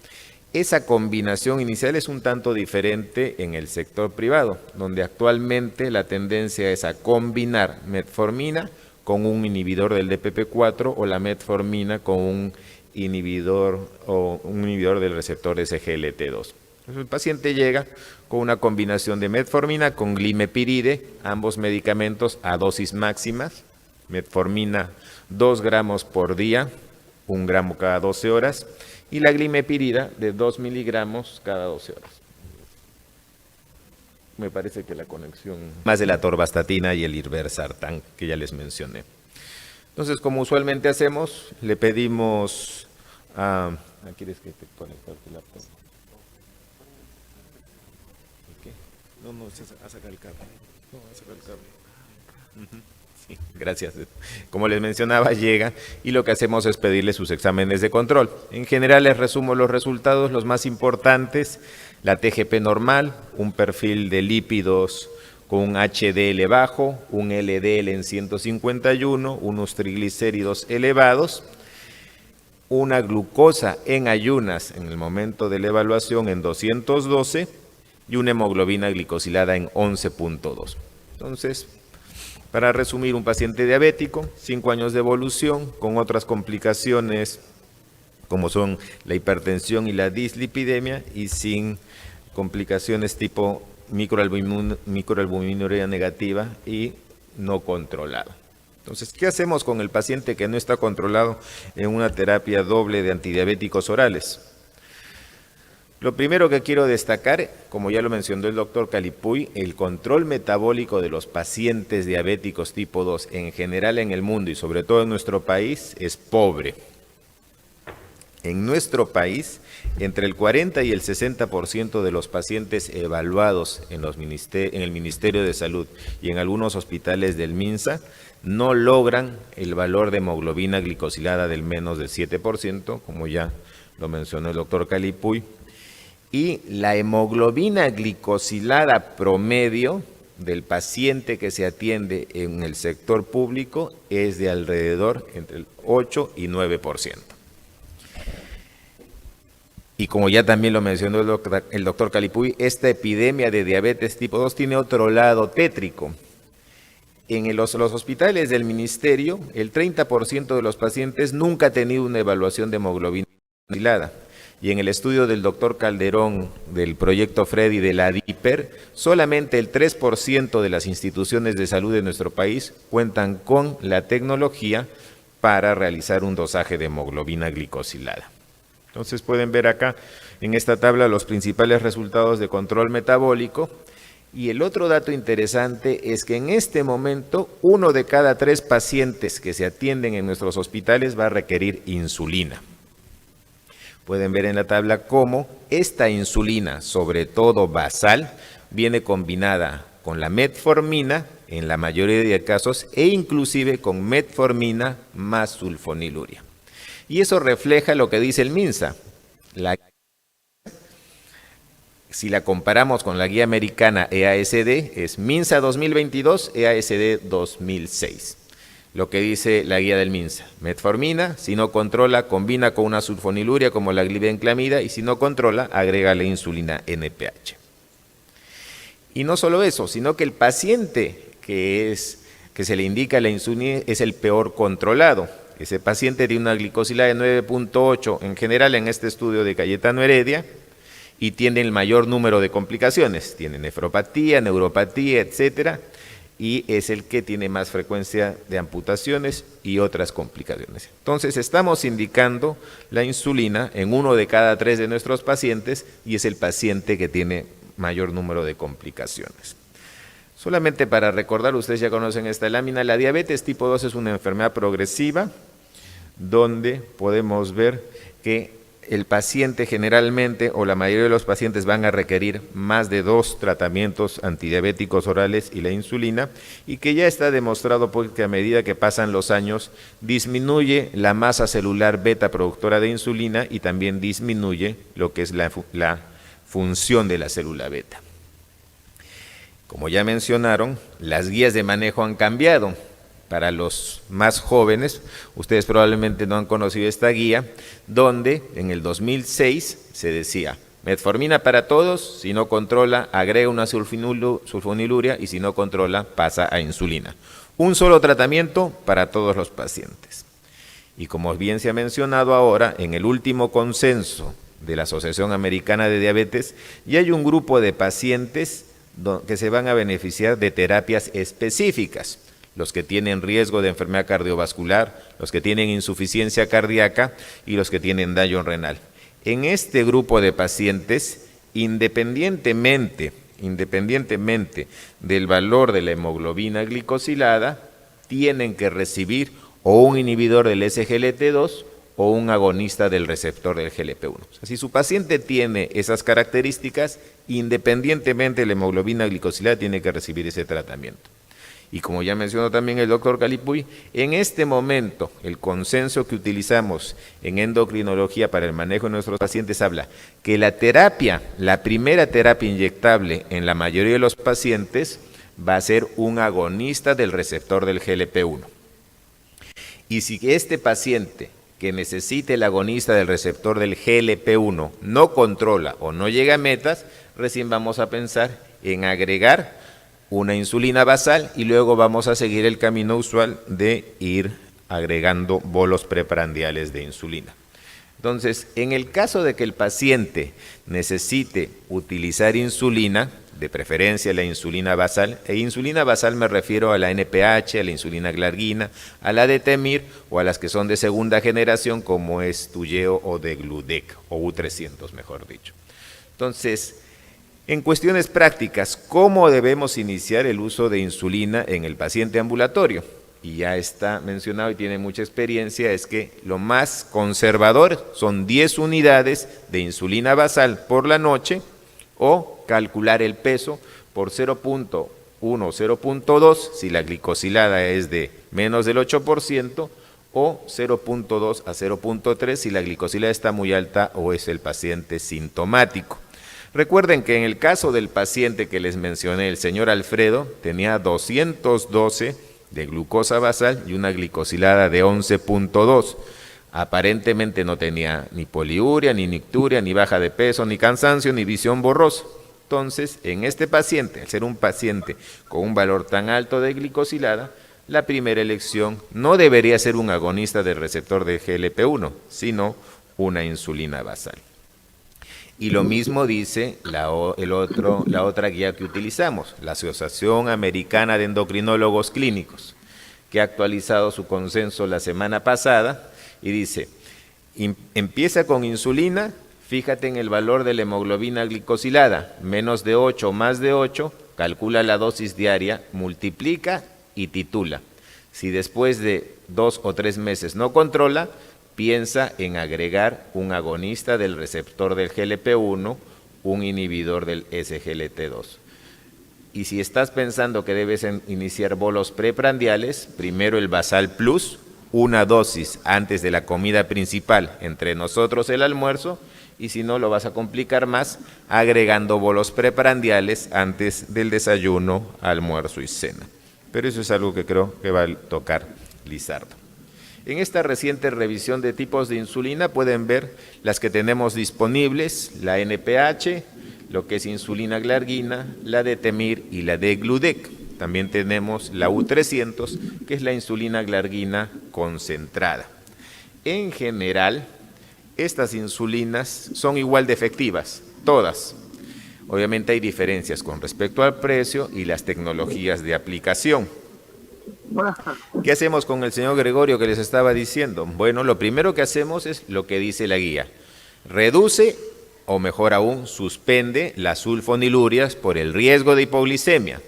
Esa combinación inicial es un tanto diferente en el sector privado, donde actualmente la tendencia es a combinar metformina con un inhibidor del DPP4 o la metformina con un inhibidor del receptor SGLT2. El paciente llega con una combinación de metformina con glimepiride, ambos medicamentos a dosis máximas. Metformina 2 gramos por día, 1 gramo cada 12 horas, y la glimepirida de 2 miligramos cada 12 horas. Me parece que la conexión más de la atorvastatina y el irbesartán que ya les mencioné. Entonces, como usualmente hacemos, le pedimos a... ¿Quieres que te conecte tu laptop? No, a sacar el cable. No, a sacar el cable. Sí, gracias. Como les mencionaba, llega y lo que hacemos es pedirle sus exámenes de control. En general les resumo los resultados, los más importantes: la TGP normal, un perfil de lípidos con un HDL bajo, un LDL en 151, unos triglicéridos elevados. una glucosa en ayunas en el momento de la evaluación en 212 y una hemoglobina glicosilada en 11.2. Entonces, para resumir, un paciente diabético, 5 años de evolución, con otras complicaciones como son la hipertensión y la dislipidemia, y sin complicaciones tipo microalbuminuria negativa y no controlado. Entonces, ¿qué hacemos con el paciente que no está controlado en una terapia doble de antidiabéticos orales? Lo primero que quiero destacar, como ya lo mencionó el doctor Calipuy, el control metabólico de los pacientes diabéticos tipo 2 en general en el mundo y sobre todo en nuestro país es pobre. En nuestro país, entre el 40 y el 60% de los pacientes evaluados en el Ministerio de Salud y en algunos hospitales del MINSA no logran el valor de hemoglobina glicosilada del menos del 7%, como ya lo mencionó el doctor Calipuy, y la hemoglobina glicosilada promedio del paciente que se atiende en el sector público es de alrededor entre el 8 y 9%. Y como ya también lo mencionó el doctor Calipuy, esta epidemia de diabetes tipo 2 tiene otro lado tétrico. En los hospitales del ministerio, el 30% de los pacientes nunca ha tenido una evaluación de hemoglobina glicosilada. Y en el estudio del doctor Calderón del proyecto Freddy de la DIPER, solamente el 3% de las instituciones de salud de nuestro país cuentan con la tecnología para realizar un dosaje de hemoglobina glicosilada. Entonces pueden ver acá en esta tabla los principales resultados de control metabólico. Y el otro dato interesante es que en este momento 1 de cada 3 pacientes que se atienden en nuestros hospitales va a requerir insulina. Pueden ver en la tabla cómo esta insulina, sobre todo basal, viene combinada con la metformina en la mayoría de casos e inclusive con metformina más sulfoniluria. Y eso refleja lo que dice el MINSA. Si la comparamos con la guía americana EASD, es MINSA 2022, EASD 2006. Lo que dice la guía del MINSA: metformina, si no controla, combina con una sulfoniluria como la glibenclamida, y si no controla, agrega la insulina NPH. Y no solo eso, sino que el paciente que se le indica la insulina es el peor controlado. Ese paciente tiene una glicosilada de 9.8 en general en este estudio de Cayetano Heredia y tiene el mayor número de complicaciones. Tiene nefropatía, neuropatía, etcétera, y es el que tiene más frecuencia de amputaciones y otras complicaciones. Entonces, estamos indicando la insulina en 1 de cada 3 de nuestros pacientes y es el paciente que tiene mayor número de complicaciones. Solamente para recordar, ustedes ya conocen esta lámina, la diabetes tipo 2 es una enfermedad progresiva donde podemos ver que el paciente generalmente o la mayoría de los pacientes van a requerir más de 2 tratamientos antidiabéticos orales y la insulina, y que ya está demostrado porque a medida que pasan los años disminuye la masa celular beta productora de insulina y también disminuye lo que es la función de la célula beta. Como ya mencionaron, las guías de manejo han cambiado. Para los más jóvenes, ustedes probablemente no han conocido esta guía, donde en el 2006 se decía: metformina para todos, si no controla, agrega una sulfoniluria y si no controla, pasa a insulina. Un solo tratamiento para todos los pacientes. Y como bien se ha mencionado ahora, en el último consenso de la Asociación Americana de Diabetes, ya hay un grupo de pacientes que se van a beneficiar de terapias específicas. Los que tienen riesgo de enfermedad cardiovascular, los que tienen insuficiencia cardíaca y los que tienen daño renal. En este grupo de pacientes, independientemente del valor de la hemoglobina glicosilada, tienen que recibir o un inhibidor del SGLT2 o un agonista del receptor del GLP-1. O sea, si su paciente tiene esas características, independientemente de la hemoglobina glicosilada, tiene que recibir ese tratamiento. Y como ya mencionó también el doctor Calipuy, en este momento el consenso que utilizamos en endocrinología para el manejo de nuestros pacientes habla que la primera terapia inyectable en la mayoría de los pacientes va a ser un agonista del receptor del GLP-1. Y si este paciente que necesite el agonista del receptor del GLP-1 no controla o no llega a metas, recién vamos a pensar en agregar una insulina basal y luego vamos a seguir el camino usual de ir agregando bolos preprandiales de insulina. Entonces, en el caso de que el paciente necesite utilizar insulina, de preferencia la insulina basal, e insulina basal me refiero a la NPH, a la insulina glargina, a la de Temir o a las que son de segunda generación como es Tuyeo o Degludec o U300 mejor dicho. Entonces, en cuestiones prácticas, ¿cómo debemos iniciar el uso de insulina en el paciente ambulatorio? Y ya está mencionado y tiene mucha experiencia, es que lo más conservador son 10 unidades de insulina basal por la noche o calcular el peso por 0.1 o 0.2 si la glicosilada es de menos del 8% o 0.2 a 0.3 si la glicosilada está muy alta o es el paciente sintomático. Recuerden que en el caso del paciente que les mencioné, el señor Alfredo, tenía 212 de glucosa basal y una glicosilada de 11.2. Aparentemente no tenía ni poliuria, ni nicturia, ni baja de peso, ni cansancio, ni visión borrosa. Entonces, en este paciente, al ser un paciente con un valor tan alto de glicosilada, la primera elección no debería ser un agonista del receptor de GLP-1, sino una insulina basal. Y lo mismo dice la otra guía que utilizamos, la Asociación Americana de Endocrinólogos Clínicos, que ha actualizado su consenso la semana pasada y dice, empieza con insulina, fíjate en el valor de la hemoglobina glicosilada, menos de 8 o más de 8, calcula la dosis diaria, multiplica y titula. Si después de 2 o 3 meses no controla, piensa en agregar un agonista del receptor del GLP-1, un inhibidor del SGLT2. Y si estás pensando que debes iniciar bolos preprandiales, primero el Basal Plus, una dosis antes de la comida principal, entre nosotros el almuerzo, y si no lo vas a complicar más, agregando bolos preprandiales antes del desayuno, almuerzo y cena. Pero eso es algo que creo que va a tocar Lizardo. En esta reciente revisión de tipos de insulina pueden ver las que tenemos disponibles, la NPH, lo que es insulina glargina, la de Temir y la de Gludec. También tenemos la U300, que es la insulina glargina concentrada. En general, estas insulinas son igual de efectivas, todas. Obviamente hay diferencias con respecto al precio y las tecnologías de aplicación. ¿Qué hacemos con el señor Gregorio que les estaba diciendo? Bueno, lo primero que hacemos es lo que dice la guía. Reduce, o mejor aún, suspende las sulfonilurias por el riesgo de hipoglicemia.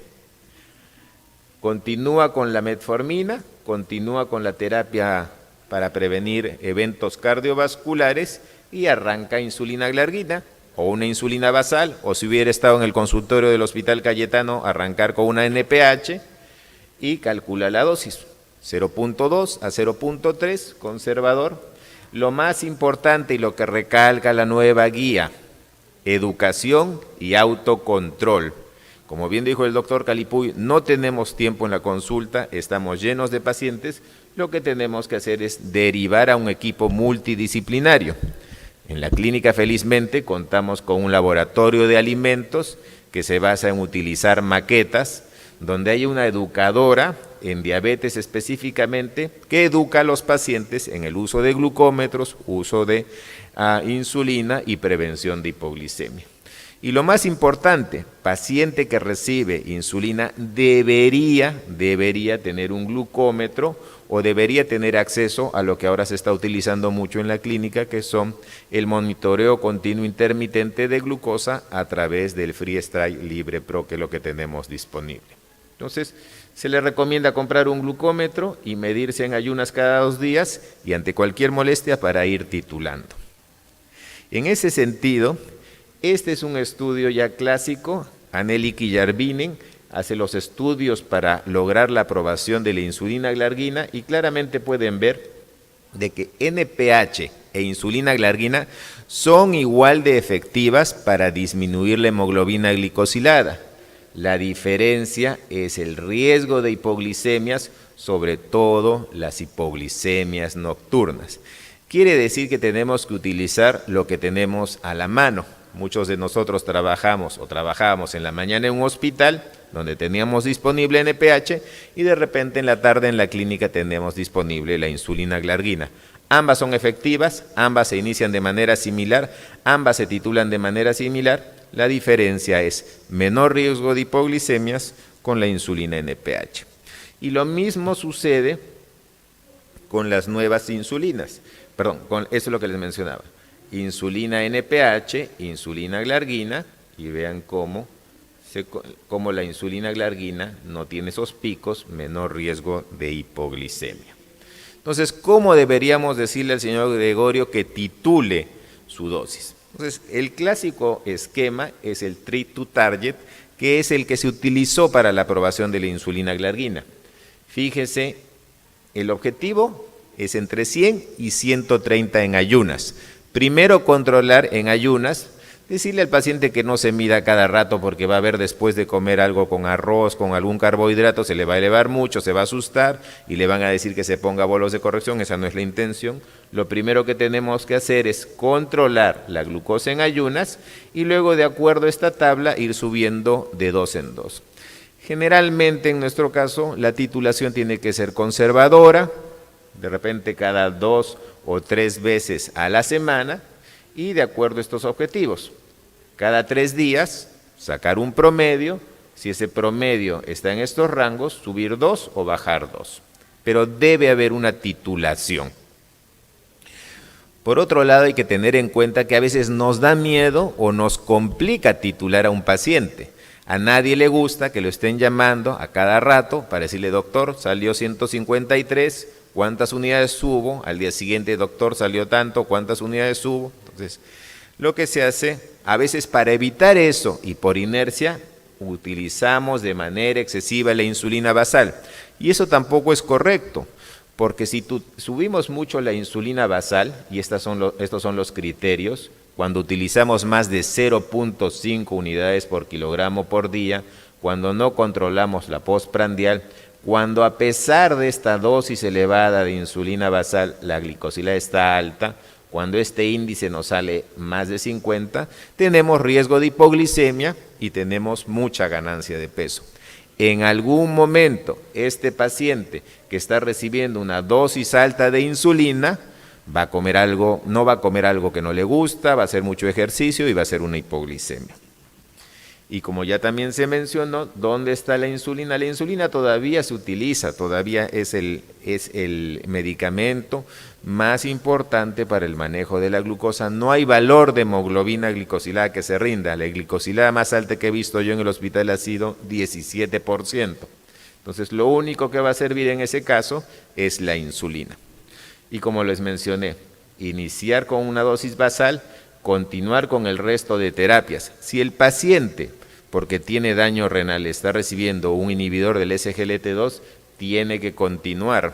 Continúa con la metformina, continúa con la terapia para prevenir eventos cardiovasculares y arranca insulina glargina o una insulina basal, o si hubiera estado en el consultorio del Hospital Cayetano, arrancar con una NPH y calcula la dosis, 0.2 a 0.3, conservador. Lo más importante y lo que recalca la nueva guía, educación y autocontrol. Como bien dijo el doctor Calipuy, no tenemos tiempo en la consulta, estamos llenos de pacientes, lo que tenemos que hacer es derivar a un equipo multidisciplinario. En la clínica, felizmente, contamos con un laboratorio de alimentos que se basa en utilizar maquetas, donde hay una educadora en diabetes específicamente que educa a los pacientes en el uso de glucómetros, uso de insulina y prevención de hipoglicemia. Y lo más importante, paciente que recibe insulina debería tener un glucómetro o debería tener acceso a lo que ahora se está utilizando mucho en la clínica, que son el monitoreo continuo intermitente de glucosa a través del Freestyle Libre Pro, que es lo que tenemos disponible. Entonces, se le recomienda comprar un glucómetro y medirse en ayunas cada 2 días y ante cualquier molestia para ir titulando. En ese sentido, este es un estudio ya clásico. Anneli Kiljarvinen hace los estudios para lograr la aprobación de la insulina glargina y claramente pueden ver de que NPH e insulina glargina son igual de efectivas para disminuir la hemoglobina glicosilada. La diferencia es el riesgo de hipoglicemias, sobre todo las hipoglicemias nocturnas, Quiere decir que tenemos que utilizar lo que tenemos a la mano. Muchos de nosotros trabajábamos en la mañana en un hospital donde teníamos disponible NPH y de repente en la tarde en la clínica tenemos disponible la insulina glargina. Ambas son efectivas, ambas se inician de manera similar, ambas se titulan de manera similar. La diferencia es menor riesgo de hipoglicemias con la insulina NPH. Y lo mismo sucede con las nuevas insulinas. Perdón, eso es lo que les mencionaba. Insulina NPH, insulina glargina, y vean cómo la insulina glargina no tiene esos picos, menor riesgo de hipoglicemia. Entonces, ¿cómo deberíamos decirle al señor Gregorio que titule su dosis? Entonces, el clásico esquema es el treat to target, que es el que se utilizó para la aprobación de la insulina glargina. Fíjese, el objetivo es entre 100 y 130 en ayunas. Primero controlar en ayunas, decirle al paciente que no se mida cada rato porque va a ver después de comer algo con arroz, con algún carbohidrato, se le va a elevar mucho, se va a asustar y le van a decir que se ponga bolos de corrección, esa no es la intención. Lo primero que tenemos que hacer es controlar la glucosa en ayunas y luego de acuerdo a esta tabla ir subiendo de 2 en 2. Generalmente en nuestro caso la titulación tiene que ser conservadora, de repente cada 2 o 3 veces a la semana y de acuerdo a estos objetivos. Cada 3 días sacar un promedio, si ese promedio está en estos rangos, subir 2 o bajar 2. Pero debe haber una titulación. Por otro lado, hay que tener en cuenta que a veces nos da miedo o nos complica titular a un paciente. A nadie le gusta que lo estén llamando a cada rato para decirle, doctor, salió 153, ¿cuántas unidades subo? Al día siguiente, doctor, salió tanto, ¿cuántas unidades subo? Entonces, lo que se hace, a veces para evitar eso y por inercia, utilizamos de manera excesiva la insulina basal. Y eso tampoco es correcto, porque si subimos mucho la insulina basal, y estos son los criterios, cuando utilizamos más de 0.5 unidades por kilogramo por día, cuando no controlamos la postprandial, cuando a pesar de esta dosis elevada de insulina basal, la glicosilada está alta, cuando este índice nos sale más de 50, tenemos riesgo de hipoglicemia y tenemos mucha ganancia de peso. En algún momento, este paciente que está recibiendo una dosis alta de insulina, va a comer algo, no va a comer algo que no le gusta, va a hacer mucho ejercicio y va a hacer una hipoglicemia. Y como ya también se mencionó, ¿dónde está la insulina? La insulina todavía se utiliza, todavía es el medicamento más importante para el manejo de la glucosa. No hay valor de hemoglobina glicosilada que se rinda. La glicosilada más alta que he visto yo en el hospital ha sido 17%. Entonces, lo único que va a servir en ese caso es la insulina. Y como les mencioné, iniciar con una dosis basal, continuar con el resto de terapias. Si el paciente, porque tiene daño renal, está recibiendo un inhibidor del SGLT2, tiene que continuar.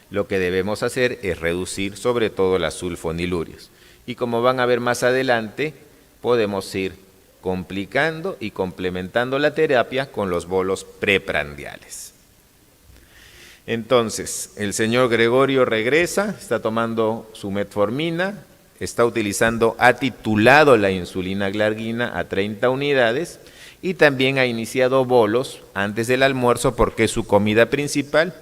Lo que debemos hacer es reducir sobre todo las sulfonilurias. Y como van a ver más adelante, podemos ir complicando y complementando la terapia con los bolos preprandiales. Entonces, el señor Gregorio regresa, está tomando su metformina, está utilizando, ha titulado la insulina glargina a 30 unidades y también ha iniciado bolos antes del almuerzo porque es su comida principal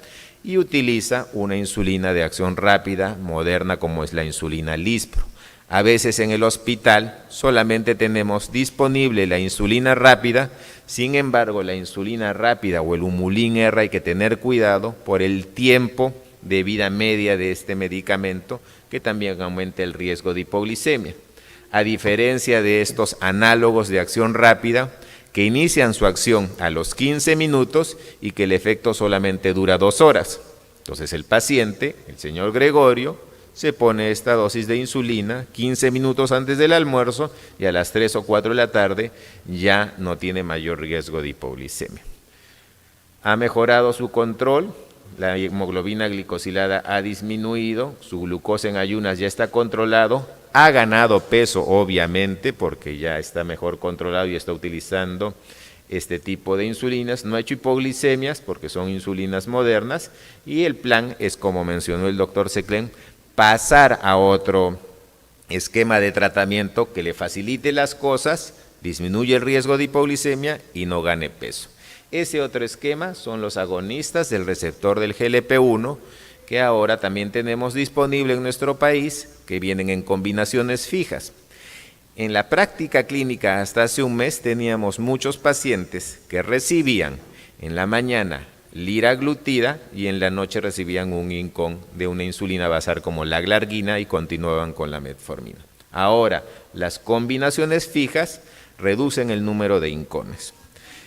y utiliza una insulina de acción rápida, moderna, como es la insulina Lispro. A veces en el hospital solamente tenemos disponible la insulina rápida, sin embargo la insulina rápida o el Humulin R hay que tener cuidado por el tiempo de vida media de este medicamento, que también aumenta el riesgo de hipoglicemia. A diferencia de estos análogos de acción rápida, que inician su acción a los 15 minutos y que el efecto solamente dura 2 horas. Entonces el paciente, el señor Gregorio, se pone esta dosis de insulina 15 minutos antes del almuerzo y a las 3 o 4 de la tarde ya no tiene mayor riesgo de hipoglicemia. Ha mejorado su control, la hemoglobina glicosilada ha disminuido, su glucosa en ayunas ya está controlado, ha ganado peso obviamente porque ya está mejor controlado y está utilizando este tipo de insulinas, no ha hecho hipoglicemias porque son insulinas modernas y el plan es, como mencionó el doctor Seclen, pasar a otro esquema de tratamiento que le facilite las cosas, disminuye el riesgo de hipoglicemia y no gane peso. Ese otro esquema son los agonistas del receptor del GLP-1, que ahora también tenemos disponible en nuestro país, que vienen en combinaciones fijas. En la práctica clínica hasta hace un mes teníamos muchos pacientes que recibían en la mañana liraglutida y en la noche recibían un INCON de una insulina basal como la glargina y continuaban con la metformina. Ahora, las combinaciones fijas reducen el número de INCONes.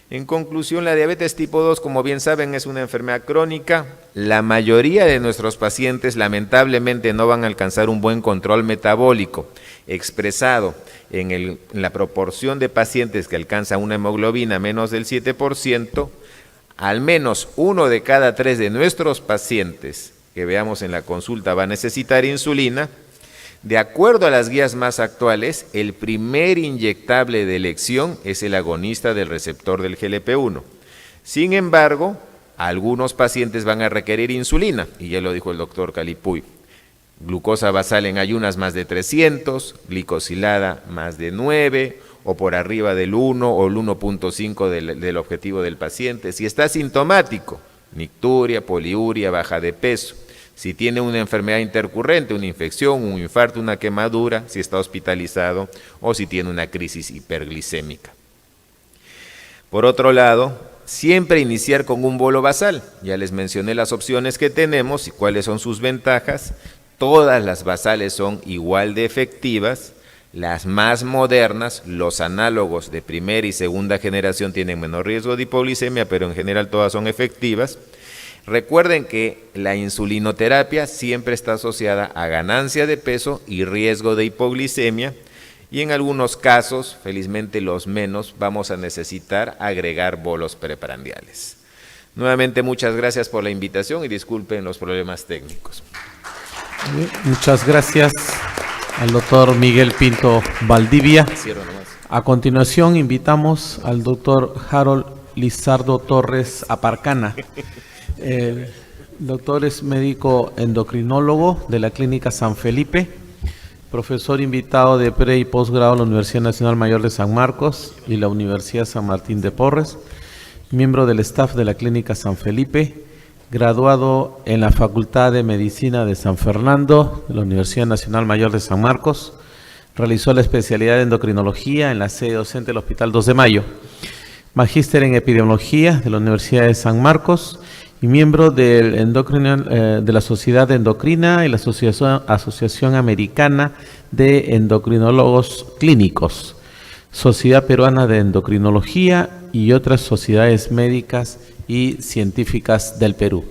En conclusión, la diabetes tipo 2, como bien saben, es una enfermedad crónica. La mayoría de nuestros pacientes lamentablemente no van a alcanzar un buen control metabólico, expresado en la proporción de pacientes que alcanzan una hemoglobina menos del 7%, al menos 1 de cada 3 de nuestros pacientes que veamos en la consulta va a necesitar insulina. De acuerdo a las guías más actuales, el primer inyectable de elección es el agonista del receptor del GLP-1. Sin embargo, algunos pacientes van a requerir insulina, y ya lo dijo el doctor Calipuy. Glucosa basal en ayunas más de 300, glicosilada más de 9, o por arriba del 1 o el 1.5 del objetivo del paciente. Si está sintomático, nicturia, poliuria, baja de peso. Si tiene una enfermedad intercurrente, una infección, un infarto, una quemadura, si está hospitalizado o si tiene una crisis hiperglicémica. Por otro lado, siempre iniciar con un bolo basal. Ya les mencioné las opciones que tenemos y cuáles son sus ventajas. Todas las basales son igual de efectivas. Las más modernas, los análogos de primera y segunda generación tienen menor riesgo de hipoglicemia, pero en general todas son efectivas. Recuerden que la insulinoterapia siempre está asociada a ganancia de peso y riesgo de hipoglicemia, y en algunos casos, felizmente los menos, vamos a necesitar agregar bolos preprandiales. Nuevamente muchas gracias por la invitación y disculpen los problemas técnicos. Muchas gracias al doctor Miguel Pinto Valdivia. A continuación invitamos al doctor Harold Lizardo Torres Aparcana. El doctor es médico endocrinólogo de la Clínica San Felipe, profesor invitado de pre y posgrado en la Universidad Nacional Mayor de San Marcos y la Universidad San Martín de Porres, miembro del staff de la Clínica San Felipe, graduado en la Facultad de Medicina de San Fernando de la Universidad Nacional Mayor de San Marcos, realizó la especialidad de endocrinología en la sede docente del Hospital 2 de Mayo, magíster en epidemiología de la Universidad de San Marcos y miembro de la Sociedad de Endocrina y la Asociación Americana de Endocrinólogos Clínicos, Sociedad Peruana de Endocrinología y otras sociedades médicas y científicas del Perú.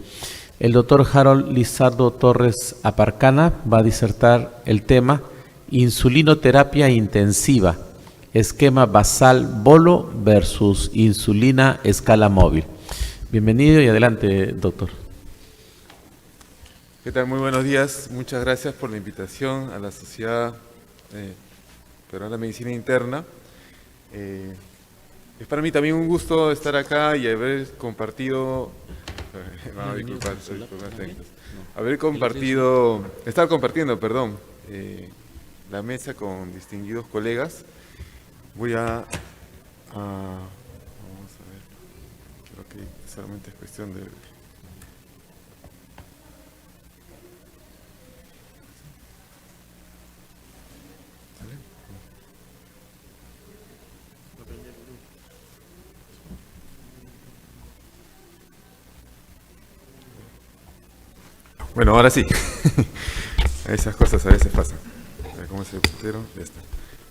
El doctor Harold Lizardo Torres Aparcana va a disertar el tema insulinoterapia intensiva, esquema basal bolo versus insulina escala móvil. Bienvenido y adelante, doctor. ¿Qué tal? Muy buenos días. Muchas gracias por la invitación a la Sociedad Peruana de Medicina Interna. Es para mí también un gusto estar acá y haber compartido, estar compartiendo, la mesa con distinguidos colegas. Voy a vamos a ver, creo que solamente es cuestión de... Bueno, ahora sí. Esas cosas a veces pasan. A ver cómo se pusieron. Ya está.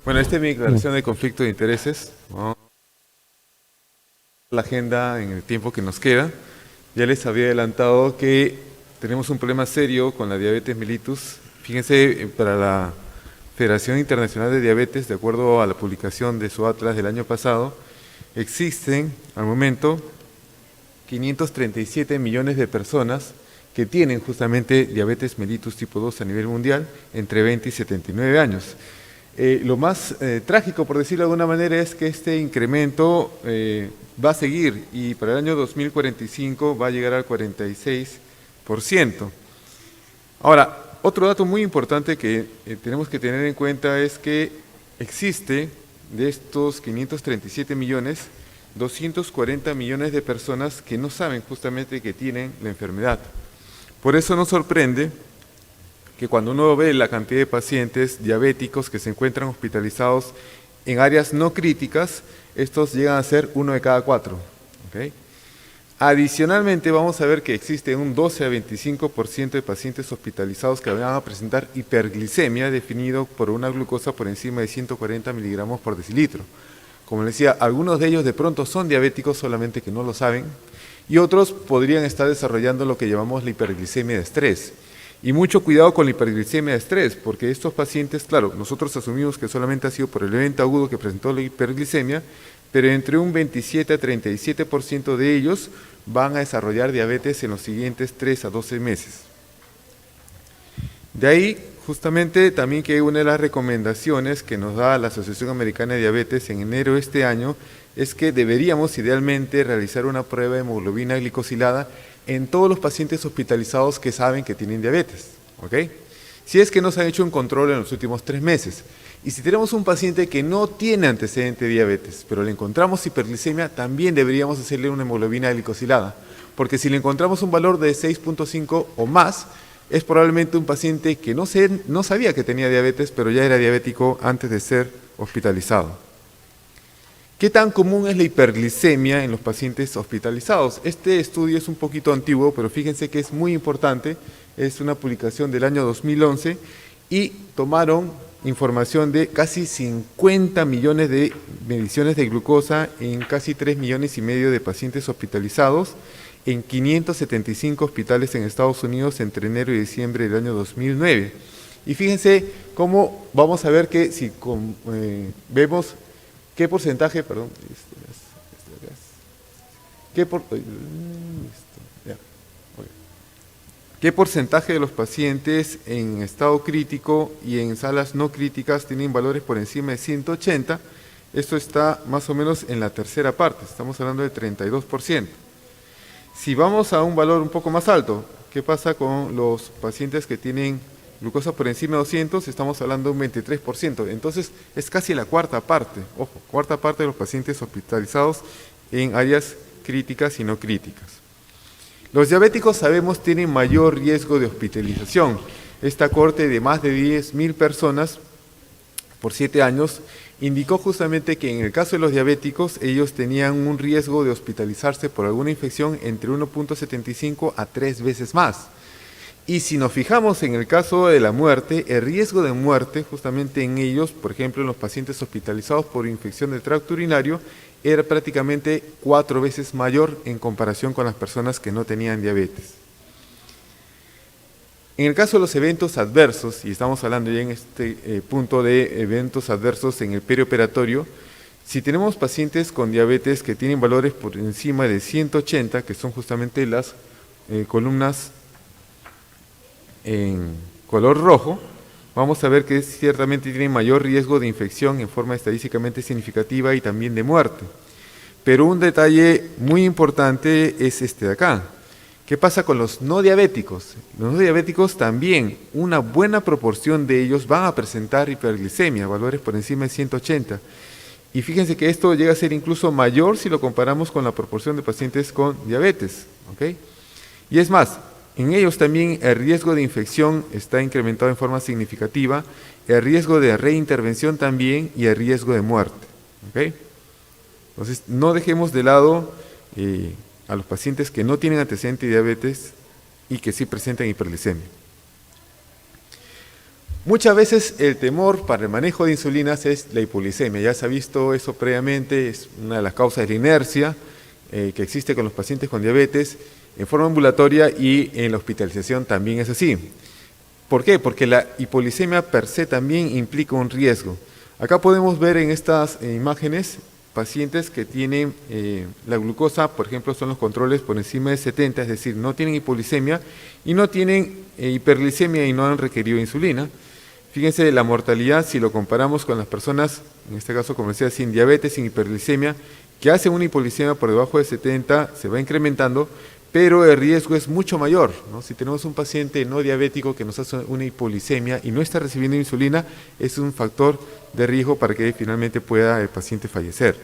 Bueno, esta es mi declaración de conflicto de intereses. Vamos a la agenda en el tiempo que nos queda. Ya les había adelantado que tenemos un problema serio con la diabetes mellitus. Fíjense, para la Federación Internacional de Diabetes, de acuerdo a la publicación de su atlas del año pasado, existen al momento 537 millones de personas que tienen justamente diabetes mellitus tipo 2 a nivel mundial entre 20 y 79 años. Lo más trágico, por decirlo de alguna manera, es que este incremento va a seguir y para el año 2045 va a llegar al 46%. Ahora, otro dato muy importante que tenemos que tener en cuenta es que existe de estos 537 millones, 240 millones de personas que no saben justamente que tienen la enfermedad. Por eso nos sorprende que cuando uno ve la cantidad de pacientes diabéticos que se encuentran hospitalizados en áreas no críticas, estos llegan a ser 1 de cada 4. ¿Okay? Adicionalmente, vamos a ver que existe un 12 a 25% de pacientes hospitalizados que van a presentar hiperglicemia, definido por una glucosa por encima de 140 miligramos por decilitro. Como les decía, algunos de ellos de pronto son diabéticos, solamente que no lo saben, y otros podrían estar desarrollando lo que llamamos la hiperglicemia de estrés. Y mucho cuidado con la hiperglicemia de estrés, porque estos pacientes, claro, nosotros asumimos que solamente ha sido por el evento agudo que presentó la hiperglicemia, pero entre un 27 a 37% de ellos van a desarrollar diabetes en los siguientes 3 a 12 meses. De ahí, justamente, también que una de las recomendaciones que nos da la Asociación Americana de Diabetes en enero de este año es que deberíamos idealmente realizar una prueba de hemoglobina glicosilada en todos los pacientes hospitalizados que saben que tienen diabetes, ¿ok? Si es que no se ha hecho un control en los últimos 3 meses. Y si tenemos un paciente que no tiene antecedente de diabetes, pero le encontramos hiperglicemia, también deberíamos hacerle una hemoglobina glicosilada, porque si le encontramos un valor de 6.5 o más, es probablemente un paciente que no sabía que tenía diabetes, pero ya era diabético antes de ser hospitalizado. ¿Qué tan común es la hiperglicemia en los pacientes hospitalizados? Este estudio es un poquito antiguo, pero fíjense que es muy importante. Es una publicación del año 2011 y tomaron información de casi 50 millones de mediciones de glucosa en casi 3 millones y medio de pacientes hospitalizados en 575 hospitales en Estados Unidos entre enero y diciembre del año 2009. Y fíjense cómo vamos a ver que si vemos qué porcentaje, perdón, ¿qué porcentaje de los pacientes en estado crítico y en salas no críticas tienen valores por encima de 180? Esto está más o menos en la tercera parte, estamos hablando de 32%. Si vamos a un valor un poco más alto, ¿qué pasa con los pacientes que tienen glucosa por encima de 200? Estamos hablando de un 23%. Entonces, es casi la cuarta parte, ojo, cuarta parte de los pacientes hospitalizados en áreas críticas y no críticas. Los diabéticos, sabemos, tienen mayor riesgo de hospitalización. Esta corte de más de 10.000 personas por 7 años indicó justamente que en el caso de los diabéticos, ellos tenían un riesgo de hospitalizarse por alguna infección entre 1.75 a 3 veces más. Y si nos fijamos en el caso de la muerte, el riesgo de muerte justamente en ellos, por ejemplo en los pacientes hospitalizados por infección del tracto urinario, era prácticamente 4 veces mayor en comparación con las personas que no tenían diabetes. En el caso de los eventos adversos, y estamos hablando ya en este punto de eventos adversos en el perioperatorio, si tenemos pacientes con diabetes que tienen valores por encima de 180, que son justamente las columnas en color rojo, vamos a ver que ciertamente tienen mayor riesgo de infección en forma estadísticamente significativa y también de muerte. Pero un detalle muy importante es este de acá. ¿Qué pasa con los no diabéticos? Los no diabéticos también, una buena proporción de ellos van a presentar hiperglicemia, valores por encima de 180. Y fíjense que esto llega a ser incluso mayor si lo comparamos con la proporción de pacientes con diabetes, ¿ok? Y es más, en ellos también el riesgo de infección está incrementado en forma significativa, el riesgo de reintervención también y el riesgo de muerte, ¿ok? Entonces, no dejemos de lado a los pacientes que no tienen antecedente de diabetes y que sí presentan hiperglicemia. Muchas veces el temor para el manejo de insulinas es la hipoglicemia. Ya se ha visto eso previamente, es una de las causas de la inercia que existe con los pacientes con diabetes en forma ambulatoria y en la hospitalización también es así. ¿Por qué? Porque la hipoglicemia per se también implica un riesgo. Acá podemos ver en estas imágenes pacientes que tienen la glucosa, por ejemplo, son los controles por encima de 70, es decir, no tienen hipoglicemia y no tienen hiperglicemia y no han requerido insulina. Fíjense la mortalidad si lo comparamos con las personas, en este caso como decía, sin diabetes, sin hiperglicemia, que hacen una hipoglicemia por debajo de 70, se va incrementando, pero el riesgo es mucho mayor, ¿no? Si tenemos un paciente no diabético que nos hace una hipoglicemia y no está recibiendo insulina, es un factor de riesgo para que finalmente pueda el paciente fallecer.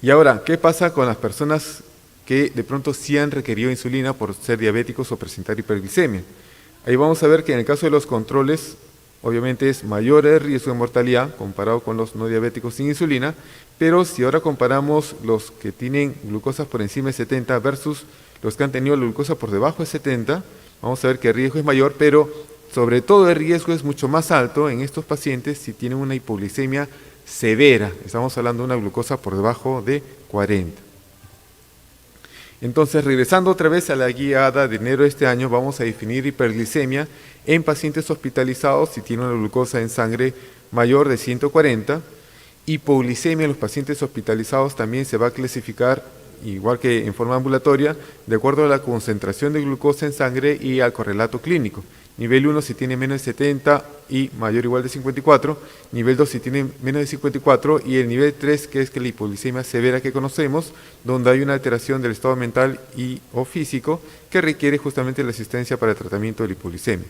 Y ahora, ¿qué pasa con las personas que de pronto sí han requerido insulina por ser diabéticos o presentar hiperglicemia? Ahí vamos a ver que en el caso de los controles, obviamente es mayor el riesgo de mortalidad comparado con los no diabéticos sin insulina, pero si ahora comparamos los que tienen glucosa por encima de 70 versus los que han tenido glucosa por debajo de 70, vamos a ver que el riesgo es mayor, pero sobre todo el riesgo es mucho más alto en estos pacientes si tienen una hipoglicemia severa. Estamos hablando de una glucosa por debajo de 40. Entonces, regresando otra vez a la guiada de enero de este año, vamos a definir hiperglicemia en pacientes hospitalizados si tienen una glucosa en sangre mayor de 140. Hipoglicemia en los pacientes hospitalizados también se va a clasificar, igual que en forma ambulatoria, de acuerdo a la concentración de glucosa en sangre y al correlato clínico. Nivel 1 si tiene menos de 70 y mayor o igual de 54, nivel 2 si tiene menos de 54 y el nivel 3 que es la hipoglicemia severa que conocemos, donde hay una alteración del estado mental y o físico que requiere justamente la asistencia para el tratamiento de la hipoglicemia.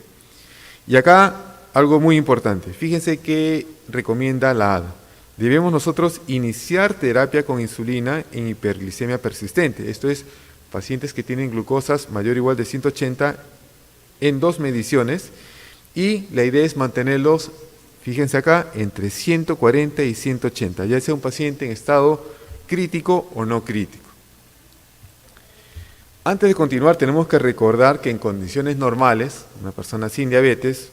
Y acá algo muy importante, fíjense que recomienda la ADA. Debemos nosotros iniciar terapia con insulina en hiperglicemia persistente, esto es, pacientes que tienen glucosas mayor o igual de 180 en 2 mediciones y la idea es mantenerlos, fíjense acá, entre 140 y 180, ya sea un paciente en estado crítico o no crítico. Antes de continuar tenemos que recordar que en condiciones normales, una persona sin diabetes,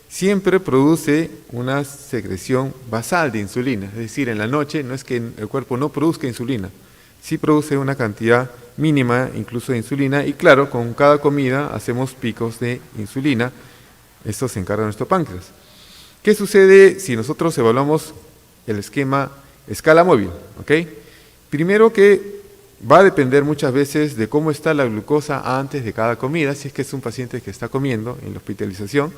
siempre produce una secreción basal de insulina, es decir, en la noche no es que el cuerpo no produzca insulina, sí produce una cantidad mínima incluso de insulina y claro, con cada comida hacemos picos de insulina, esto se encarga nuestro páncreas. ¿Qué sucede si nosotros evaluamos el esquema escala móvil? Primero que va a depender muchas veces de cómo está la glucosa antes de cada comida, si es que es un paciente que está comiendo en la hospitalización.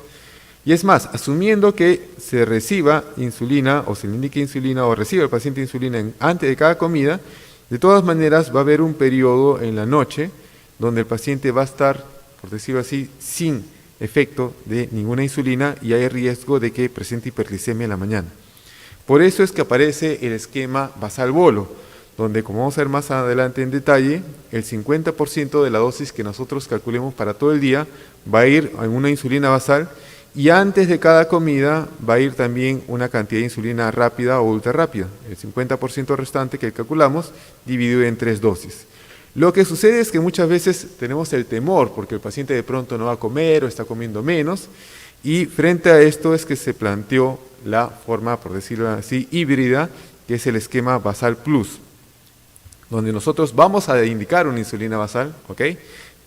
Y es más, asumiendo que se reciba insulina o se le indique insulina o reciba el paciente insulina antes de cada comida, de todas maneras va a haber un periodo en la noche donde el paciente va a estar, por decirlo así, sin efecto de ninguna insulina y hay riesgo de que presente hiperglicemia en la mañana. Por eso es que aparece el esquema basal-bolo, donde, como vamos a ver más adelante en detalle, el 50% de la dosis que nosotros calculemos para todo el día va a ir en una insulina basal y antes de cada comida va a ir también una cantidad de insulina rápida o ultra rápida, el 50% restante que calculamos dividido en 3 dosis. Lo que sucede es que muchas veces tenemos el temor porque el paciente de pronto no va a comer o está comiendo menos y frente a esto es que se planteó la forma, por decirlo así, híbrida, que es el esquema basal plus, donde nosotros vamos a indicar una insulina basal,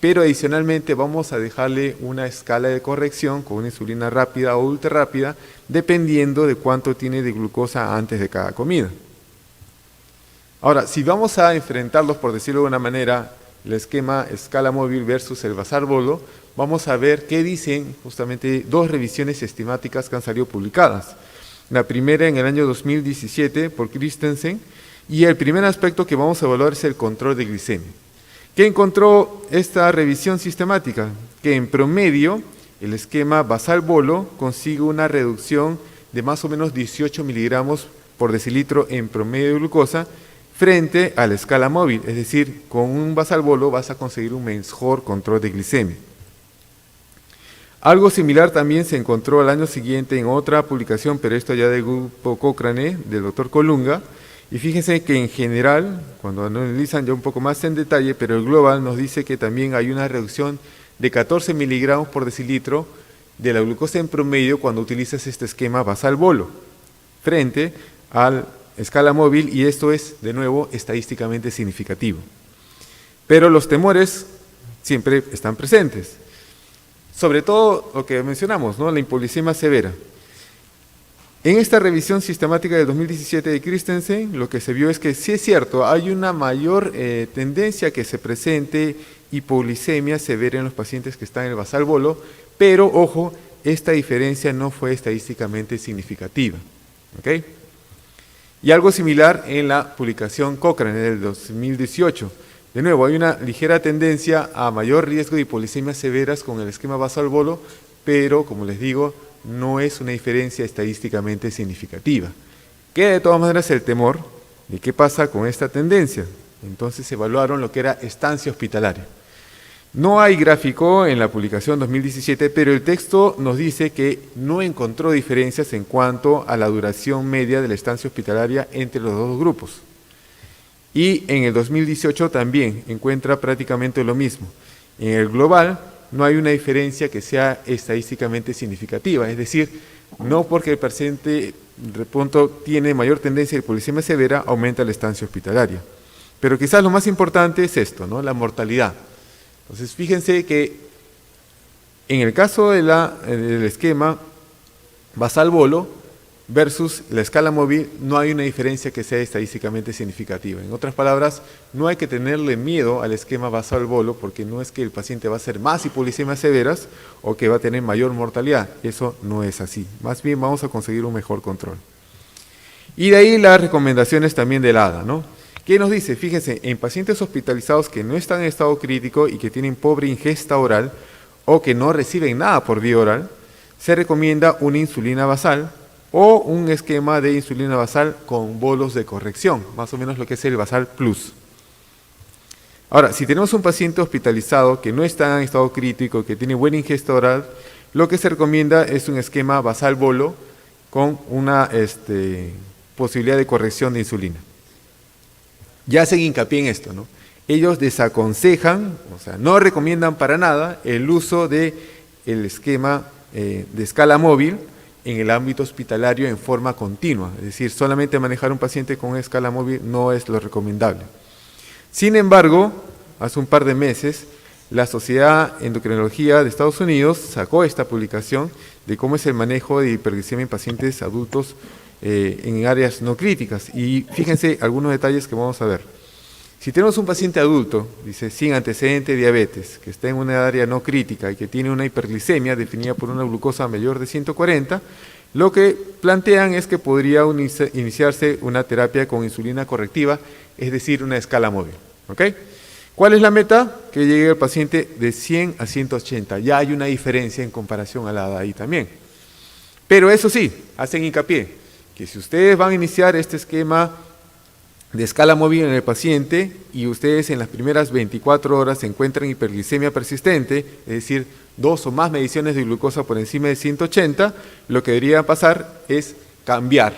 pero adicionalmente vamos a dejarle una escala de corrección con una insulina rápida o ultra rápida, dependiendo de cuánto tiene de glucosa antes de cada comida. Ahora, si vamos a enfrentarlos, por decirlo de una manera, el esquema escala móvil versus el basal-bolo, vamos a ver qué dicen justamente 2 revisiones sistemáticas que han salido publicadas. La primera en el año 2017 por Christensen, y el primer aspecto que vamos a evaluar es el control de glicemia. ¿Qué encontró esta revisión sistemática? Que en promedio el esquema basal-bolo consigue una reducción de más o menos 18 miligramos por decilitro en promedio de glucosa frente a la escala móvil, es decir, con un basal-bolo vas a conseguir un mejor control de glicemia. Algo similar también se encontró al año siguiente en otra publicación, pero esto ya del grupo Cochrane, del doctor Colunga. Y fíjense que en general, cuando analizan ya un poco más en detalle, pero el global nos dice que también hay una reducción de 14 miligramos por decilitro de la glucosa en promedio cuando utilizas este esquema basal-bolo frente a la escala móvil, y esto es, de nuevo, estadísticamente significativo. Pero los temores siempre están presentes. Sobre todo lo que mencionamos, la hipoglicemia severa. En esta revisión sistemática de 2017 de Christensen, lo que se vio es que sí es cierto, hay una mayor tendencia a que se presente hipoglicemia severa en los pacientes que están en el basal-bolo, pero ojo, esta diferencia no fue estadísticamente significativa. Y algo similar en la publicación Cochrane del 2018. De nuevo, hay una ligera tendencia a mayor riesgo de hipoglicemias severas con el esquema Basal-Bolo, pero, como les digo, no es una diferencia estadísticamente significativa. Queda de todas maneras el temor de qué pasa con esta tendencia. Entonces evaluaron lo que era estancia hospitalaria. No hay gráfico en la publicación 2017, pero el texto nos dice que no encontró diferencias en cuanto a la duración media de la estancia hospitalaria entre los dos grupos. Y en el 2018 también encuentra prácticamente lo mismo. En el global no hay una diferencia que sea estadísticamente significativa, es decir, no porque el paciente de pronto tiene mayor tendencia de hipoglicemia severa aumenta la estancia hospitalaria. Pero quizás lo más importante es esto, ¿no? La mortalidad. Entonces, fíjense que en el caso de del esquema Basal-Bolo versus la escala móvil, no hay una diferencia que sea estadísticamente significativa. En otras palabras, no hay que tenerle miedo al esquema Basal-Bolo porque no es que el paciente va a hacer más hipoglicemias severas o que va a tener mayor mortalidad. Eso no es así. Más bien vamos a conseguir un mejor control. Y de ahí las recomendaciones también del ADA, ¿no? ¿Qué nos dice? Fíjense, en pacientes hospitalizados que no están en estado crítico y que tienen pobre ingesta oral o que no reciben nada por vía oral, se recomienda una insulina basal o un esquema de insulina basal con bolos de corrección, más o menos lo que es el Basal Plus. Ahora, si tenemos un paciente hospitalizado que no está en estado crítico, que tiene buena ingesta oral, lo que se recomienda es un esquema basal bolo con una posibilidad de corrección de insulina. Ya hacen hincapié en esto, ¿no? Ellos desaconsejan, o sea, no recomiendan para nada el uso del esquema de escala móvil en el ámbito hospitalario en forma continua, es decir, solamente manejar un paciente con escala móvil no es lo recomendable. Sin embargo, hace un par de meses, la Sociedad de Endocrinología de Estados Unidos sacó esta publicación de cómo es el manejo de hiperglicemia en pacientes adultos en áreas no críticas. Y fíjense algunos detalles que vamos a ver. Si tenemos un paciente adulto, dice, sin antecedente de diabetes, que está en una área no crítica y que tiene una hiperglicemia definida por una glucosa mayor de 140, lo que plantean es que podría iniciarse una terapia con insulina correctiva, es decir, una escala móvil. ¿Ok? ¿Cuál es la meta? Que llegue el paciente de 100 a 180. Ya hay una diferencia en comparación a la ADA ahí también. Pero eso sí, hacen hincapié que si ustedes van a iniciar este esquema de escala móvil en el paciente y ustedes en las primeras 24 horas se encuentran hiperglicemia persistente, es decir, 2 o más mediciones de glucosa por encima de 180, lo que debería pasar es cambiar.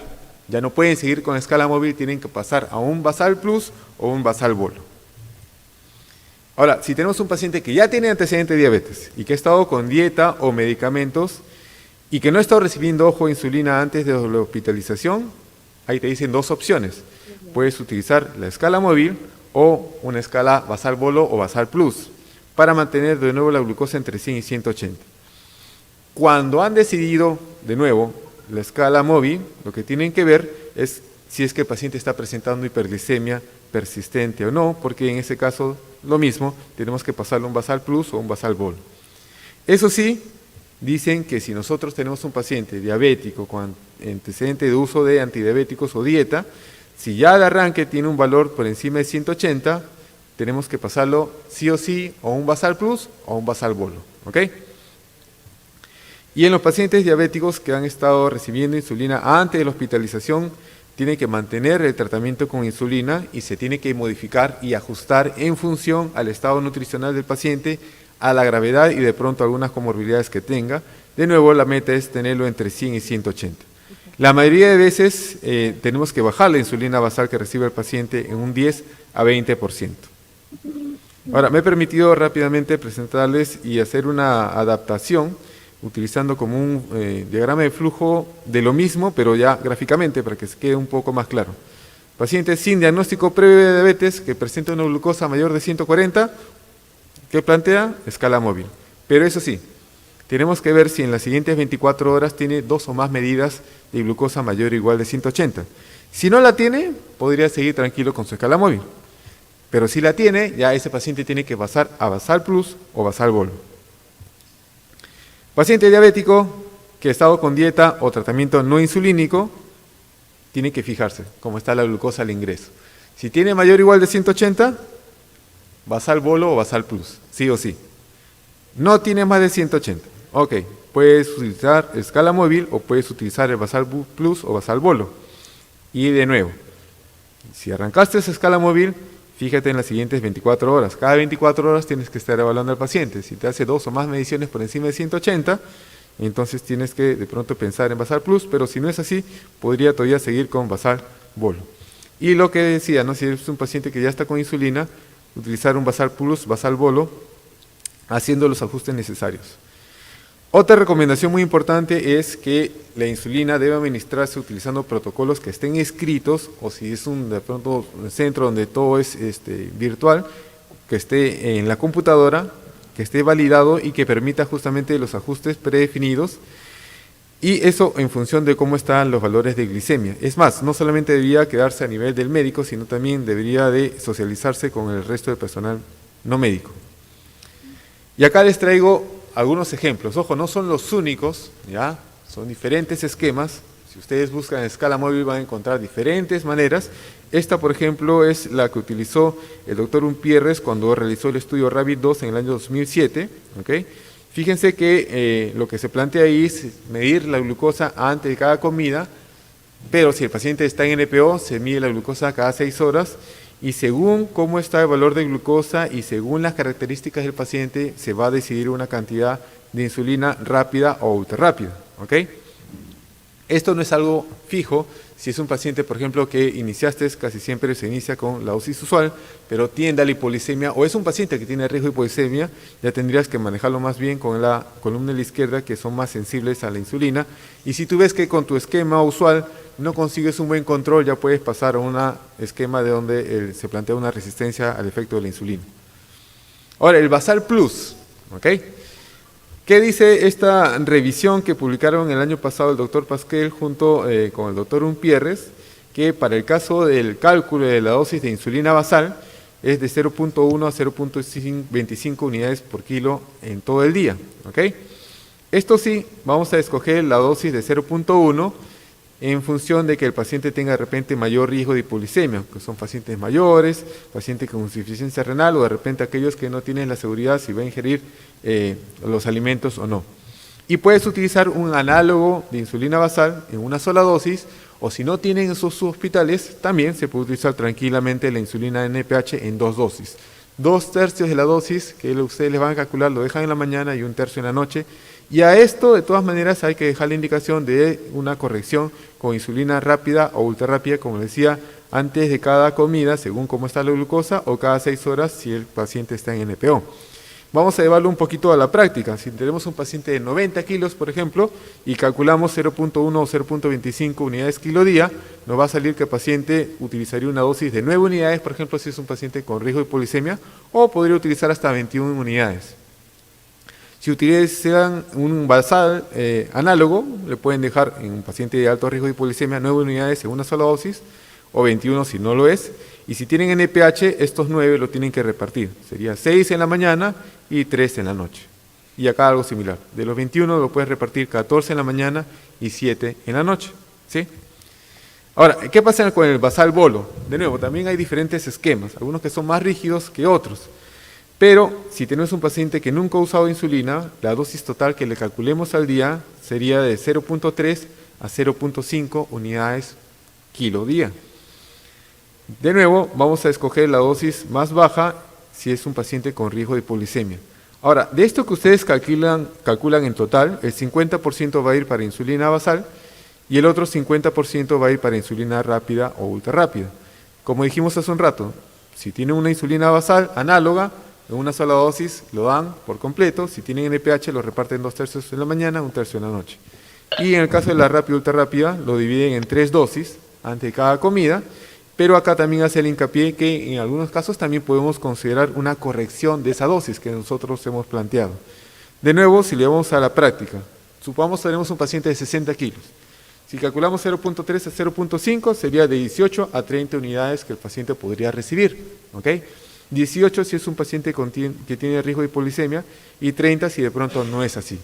Ya no pueden seguir con la escala móvil, tienen que pasar a un Basal Plus o un Basal Bolo. Ahora, si tenemos un paciente que ya tiene antecedente de diabetes y que ha estado con dieta o medicamentos y que no ha estado recibiendo, ojo, insulina antes de la hospitalización, ahí te dicen 2 opciones. Puedes utilizar la escala móvil o una escala Basal Bolo o Basal Plus para mantener de nuevo la glucosa entre 100 y 180. Cuando han decidido, de nuevo, la escala móvil, lo que tienen que ver es si es que el paciente está presentando hiperglicemia persistente o no, porque en ese caso, lo mismo, tenemos que pasarle un Basal Plus o un Basal Bolo. Eso sí, dicen que si nosotros tenemos un paciente diabético con antecedente de uso de antidiabéticos o dieta, si ya de arranque tiene un valor por encima de 180, tenemos que pasarlo sí o sí o un Basal Plus o un Basal Bolo. ¿Ok? Y en los pacientes diabéticos que han estado recibiendo insulina antes de la hospitalización, tienen que mantener el tratamiento con insulina y se tiene que modificar y ajustar en función al estado nutricional del paciente, a la gravedad y de pronto algunas comorbilidades que tenga. De nuevo, la meta es tenerlo entre 100 y 180. La mayoría de veces tenemos que bajar la insulina basal que recibe el paciente en un 10 a 20%. Ahora, me he permitido rápidamente presentarles y hacer una adaptación utilizando como un diagrama de flujo de lo mismo, pero ya gráficamente para que se quede un poco más claro. Paciente sin diagnóstico previo de diabetes que presenta una glucosa mayor de 140, ¿qué plantea? Escala móvil. Pero eso sí, tenemos que ver si en las siguientes 24 horas tiene 2 o más medidas de glucosa mayor o igual de 180. Si no la tiene, podría seguir tranquilo con su escala móvil. Pero si la tiene, ya ese paciente tiene que pasar a Basal Plus o Basal Bolo. Paciente diabético que ha estado con dieta o tratamiento no insulínico, tiene que fijarse cómo está la glucosa al ingreso. Si tiene mayor o igual de 180, Basal Bolo o Basal Plus, sí o sí. No tiene más de 180. Ok, puedes utilizar escala móvil o puedes utilizar el Basal Plus o Basal Bolo. Y de nuevo, si arrancaste esa escala móvil, fíjate en las siguientes 24 horas. Cada 24 horas tienes que estar evaluando al paciente. Si te hace 2 o más mediciones por encima de 180, entonces tienes que de pronto pensar en Basal Plus, pero si no es así, podría todavía seguir con Basal Bolo. Y lo que decía, ¿no? Si es un paciente que ya está con insulina, utilizar un Basal Plus, Basal Bolo, haciendo los ajustes necesarios. Otra recomendación muy importante es que la insulina debe administrarse utilizando protocolos que estén escritos, o si es de pronto un centro donde todo es virtual, que esté en la computadora, que esté validado y que permita justamente los ajustes predefinidos, y eso en función de cómo están los valores de glicemia. Es más, no solamente debería quedarse a nivel del médico, sino también debería de socializarse con el resto del personal no médico. Y acá les traigo algunos ejemplos. Ojo, no son los únicos, ¿ya? Son diferentes esquemas. Si ustedes buscan en escala móvil van a encontrar diferentes maneras. Esta, por ejemplo, es la que utilizó el doctor Umpierres cuando realizó el estudio RABBIT-2 en el año 2007. ¿Okay? Fíjense que lo que se plantea ahí es medir la glucosa antes de cada comida, pero si el paciente está en NPO, se mide la glucosa cada 6 horas, y según cómo está el valor de glucosa y según las características del paciente, se va a decidir una cantidad de insulina rápida o ultra rápida. ¿Okay? Esto no es algo fijo. Si es un paciente, por ejemplo, que iniciaste, casi siempre se inicia con la dosis usual, pero tiende a la hipolisemia, o es un paciente que tiene riesgo de hipolisemia, ya tendrías que manejarlo más bien con la columna de la izquierda, que son más sensibles a la insulina. Y si tú ves que con tu esquema usual no consigues un buen control, ya puedes pasar a un esquema de donde se plantea una resistencia al efecto de la insulina. Ahora, el Basal Plus, ¿ok? ¿Qué dice esta revisión que publicaron el año pasado el doctor Pasquel junto con el doctor Umpierres? Que para el caso del cálculo de la dosis de insulina basal es de 0.1 a 0.25 unidades por kilo en todo el día. ¿Okay? Esto sí, vamos a escoger la dosis de 0.1 en función de que el paciente tenga de repente mayor riesgo de hipoglicemia, que son pacientes mayores, pacientes con insuficiencia renal o de repente aquellos que no tienen la seguridad si va a ingerir los alimentos o no. Y puedes utilizar un análogo de insulina basal en una sola dosis, o si no tienen esos hospitales, también se puede utilizar tranquilamente la insulina NPH en 2 dosis. 2/3 de la dosis que ustedes les van a calcular lo dejan en la mañana y 1/3 en la noche. Y a esto, de todas maneras, hay que dejar la indicación de una corrección con insulina rápida o ultra rápida, como les decía, antes de cada comida, según cómo está la glucosa, o cada 6 horas si el paciente está en NPO. Vamos a llevarlo un poquito a la práctica. Si tenemos un paciente de 90 kilos, por ejemplo, y calculamos 0.1 o 0.25 unidades kilo día, nos va a salir que el paciente utilizaría una dosis de 9 unidades, por ejemplo, si es un paciente con riesgo de hipolisemia, o podría utilizar hasta 21 unidades. Si utilizan un basal análogo, le pueden dejar en un paciente de alto riesgo de hipolisemia 9 unidades en una sola dosis, o 21 si no lo es. Y si tienen NPH, estos 9 lo tienen que repartir. Sería 6 en la mañana y 3 en la noche. Y acá algo similar. De los 21 lo puedes repartir 14 en la mañana y 7 en la noche. ¿Sí? Ahora, ¿qué pasa con el basal bolo? De nuevo, también hay diferentes esquemas, algunos que son más rígidos que otros. Pero si tenemos un paciente que nunca ha usado insulina, la dosis total que le calculemos al día sería de 0.3 a 0.5 unidades kilo día. De nuevo, vamos a escoger la dosis más baja si es un paciente con riesgo de hipoglicemia. Ahora, de esto que ustedes calculan en total, el 50% va a ir para insulina basal y el otro 50% va a ir para insulina rápida o ultra rápida. Como dijimos hace un rato, si tienen una insulina basal análoga, en una sola dosis lo dan por completo. Si tienen NPH lo reparten 2/3 en la mañana, 1/3 en la noche. Y en el caso de la rápida ultra rápida lo dividen en 3 dosis antes de cada comida. Pero acá también hace el hincapié que en algunos casos también podemos considerar una corrección de esa dosis que nosotros hemos planteado. De nuevo, si le vamos a la práctica, supongamos que tenemos un paciente de 60 kilos. Si calculamos 0.3 a 0.5 sería de 18 a 30 unidades que el paciente podría recibir. ¿Okay? 18 si es un paciente que tiene riesgo de hipoglicemia y 30 si de pronto no es así.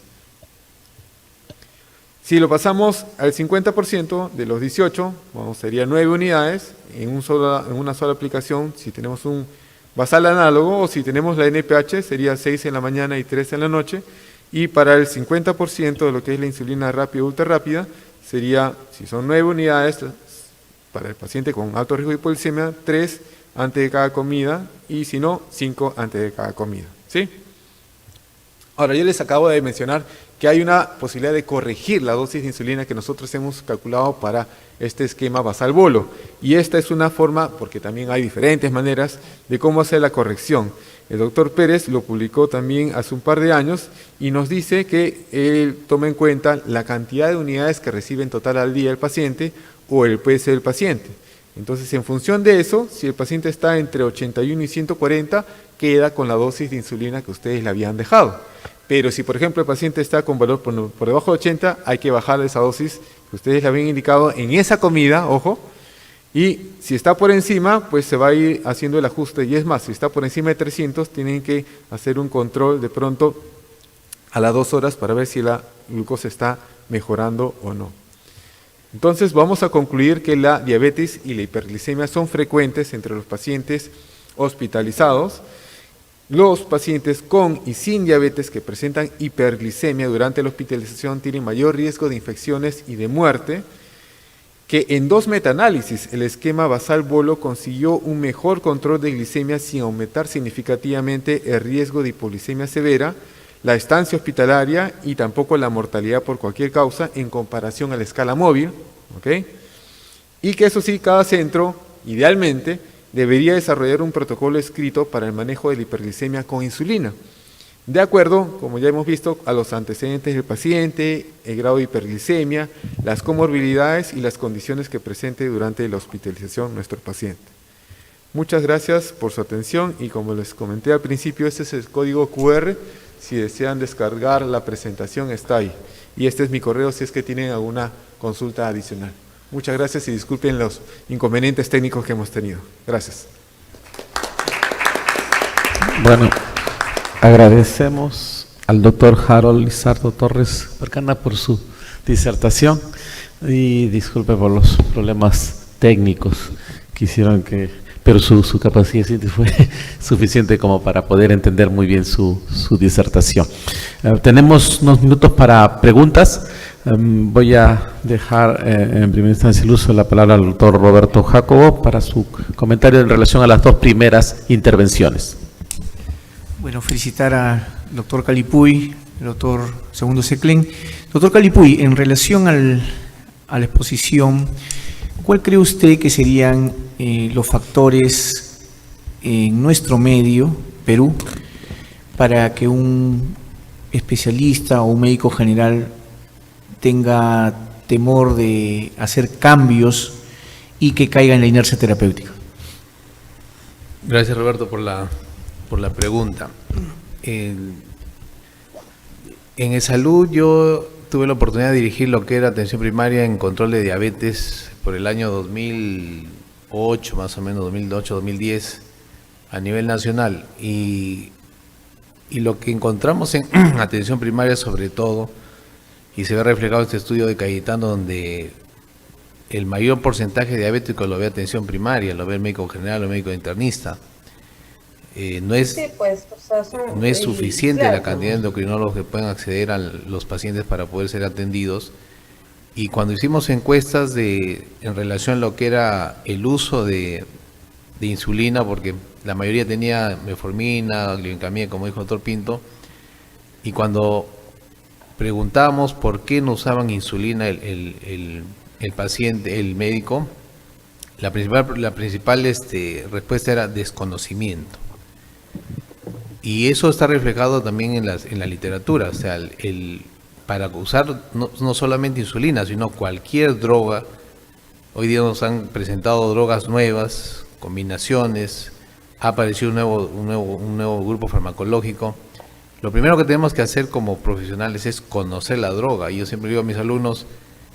Si lo pasamos al 50% de los 18, bueno, sería 9 unidades en una sola aplicación. Si tenemos un basal análogo o si tenemos la NPH, sería 6 en la mañana y 3 en la noche. Y para el 50% de lo que es la insulina rápida ultra rápida, sería, si son 9 unidades, para el paciente con alto riesgo de hipoglicemia, 3 antes de cada comida y si no, 5 antes de cada comida. ¿Sí? Ahora, yo les acabo de mencionar que hay una posibilidad de corregir la dosis de insulina que nosotros hemos calculado para este esquema basal bolo. Y esta es una forma, porque también hay diferentes maneras de cómo hacer la corrección. El doctor Pérez lo publicó también hace un par de años y nos dice que él toma en cuenta la cantidad de unidades que recibe en total al día el paciente o el peso del paciente. Entonces, en función de eso, si el paciente está entre 81 y 140, queda con la dosis de insulina que ustedes le habían dejado. Pero si, por ejemplo, el paciente está con valor por debajo de 80, hay que bajar esa dosis que ustedes le habían indicado en esa comida, ojo, y si está por encima, pues se va a ir haciendo el ajuste. Y es más, si está por encima de 300, tienen que hacer un control de pronto a las 2 horas para ver si la glucosa está mejorando o no. Entonces, vamos a concluir que la diabetes y la hiperglicemia son frecuentes entre los pacientes hospitalizados. Los pacientes con y sin diabetes que presentan hiperglicemia durante la hospitalización tienen mayor riesgo de infecciones y de muerte, que en 2 metaanálisis el esquema basal bolo consiguió un mejor control de glicemia sin aumentar significativamente el riesgo de hipoglicemia severa, la estancia hospitalaria y tampoco la mortalidad por cualquier causa en comparación a la escala móvil, ¿ok? Y que eso sí, cada centro, idealmente, debería desarrollar un protocolo escrito para el manejo de la hiperglicemia con insulina, de acuerdo, como ya hemos visto, a los antecedentes del paciente, el grado de hiperglicemia, las comorbilidades y las condiciones que presente durante la hospitalización nuestro paciente. Muchas gracias por su atención y como les comenté al principio, este es el código QR. Si desean descargar la presentación, está ahí. Y este es mi correo si es que tienen alguna consulta adicional. Muchas gracias y disculpen los inconvenientes técnicos que hemos tenido. Gracias. Bueno, agradecemos al doctor Harold Lizardo Torres Percana por su disertación y disculpe por los problemas técnicos que hicieron que, pero su capacidad fue suficiente como para poder entender muy bien su disertación. Tenemos unos minutos para preguntas. Voy a dejar en primera instancia el uso de la palabra al doctor Roberto Jacobo para su comentario en relación a las 2 primeras intervenciones. Bueno, felicitar al doctor Calipuy, el doctor Segundo Seclen. Doctor Calipuy, en relación a la exposición, ¿cuál cree usted que serían los factores en nuestro medio, Perú, para que un especialista o un médico general tenga temor de hacer cambios y que caiga en la inercia terapéutica? Gracias, Roberto, por la pregunta. En salud yo tuve la oportunidad de dirigir lo que era atención primaria en control de diabetes por el año 2008, más o menos 2008-2010, a nivel nacional. Y lo que encontramos en atención primaria sobre todo, y se ve reflejado en este estudio de Cayetano, donde el mayor porcentaje de diabéticos lo ve atención primaria, lo ve el médico general o el médico internista. No es suficiente la cantidad de endocrinólogos que pueden acceder a los pacientes para poder ser atendidos. Y cuando hicimos encuestas en relación a lo que era el uso de insulina, porque la mayoría tenía metformina, glibenclamida, como dijo el doctor Pinto, y cuando preguntábamos por qué no usaban insulina el paciente, el médico, la principal respuesta era desconocimiento. Y eso está reflejado también en la literatura, o sea, para usar no solamente insulina, sino cualquier droga. Hoy día nos han presentado drogas nuevas, combinaciones, ha aparecido un nuevo grupo farmacológico. Lo primero que tenemos que hacer como profesionales es conocer la droga. Y yo siempre digo a mis alumnos,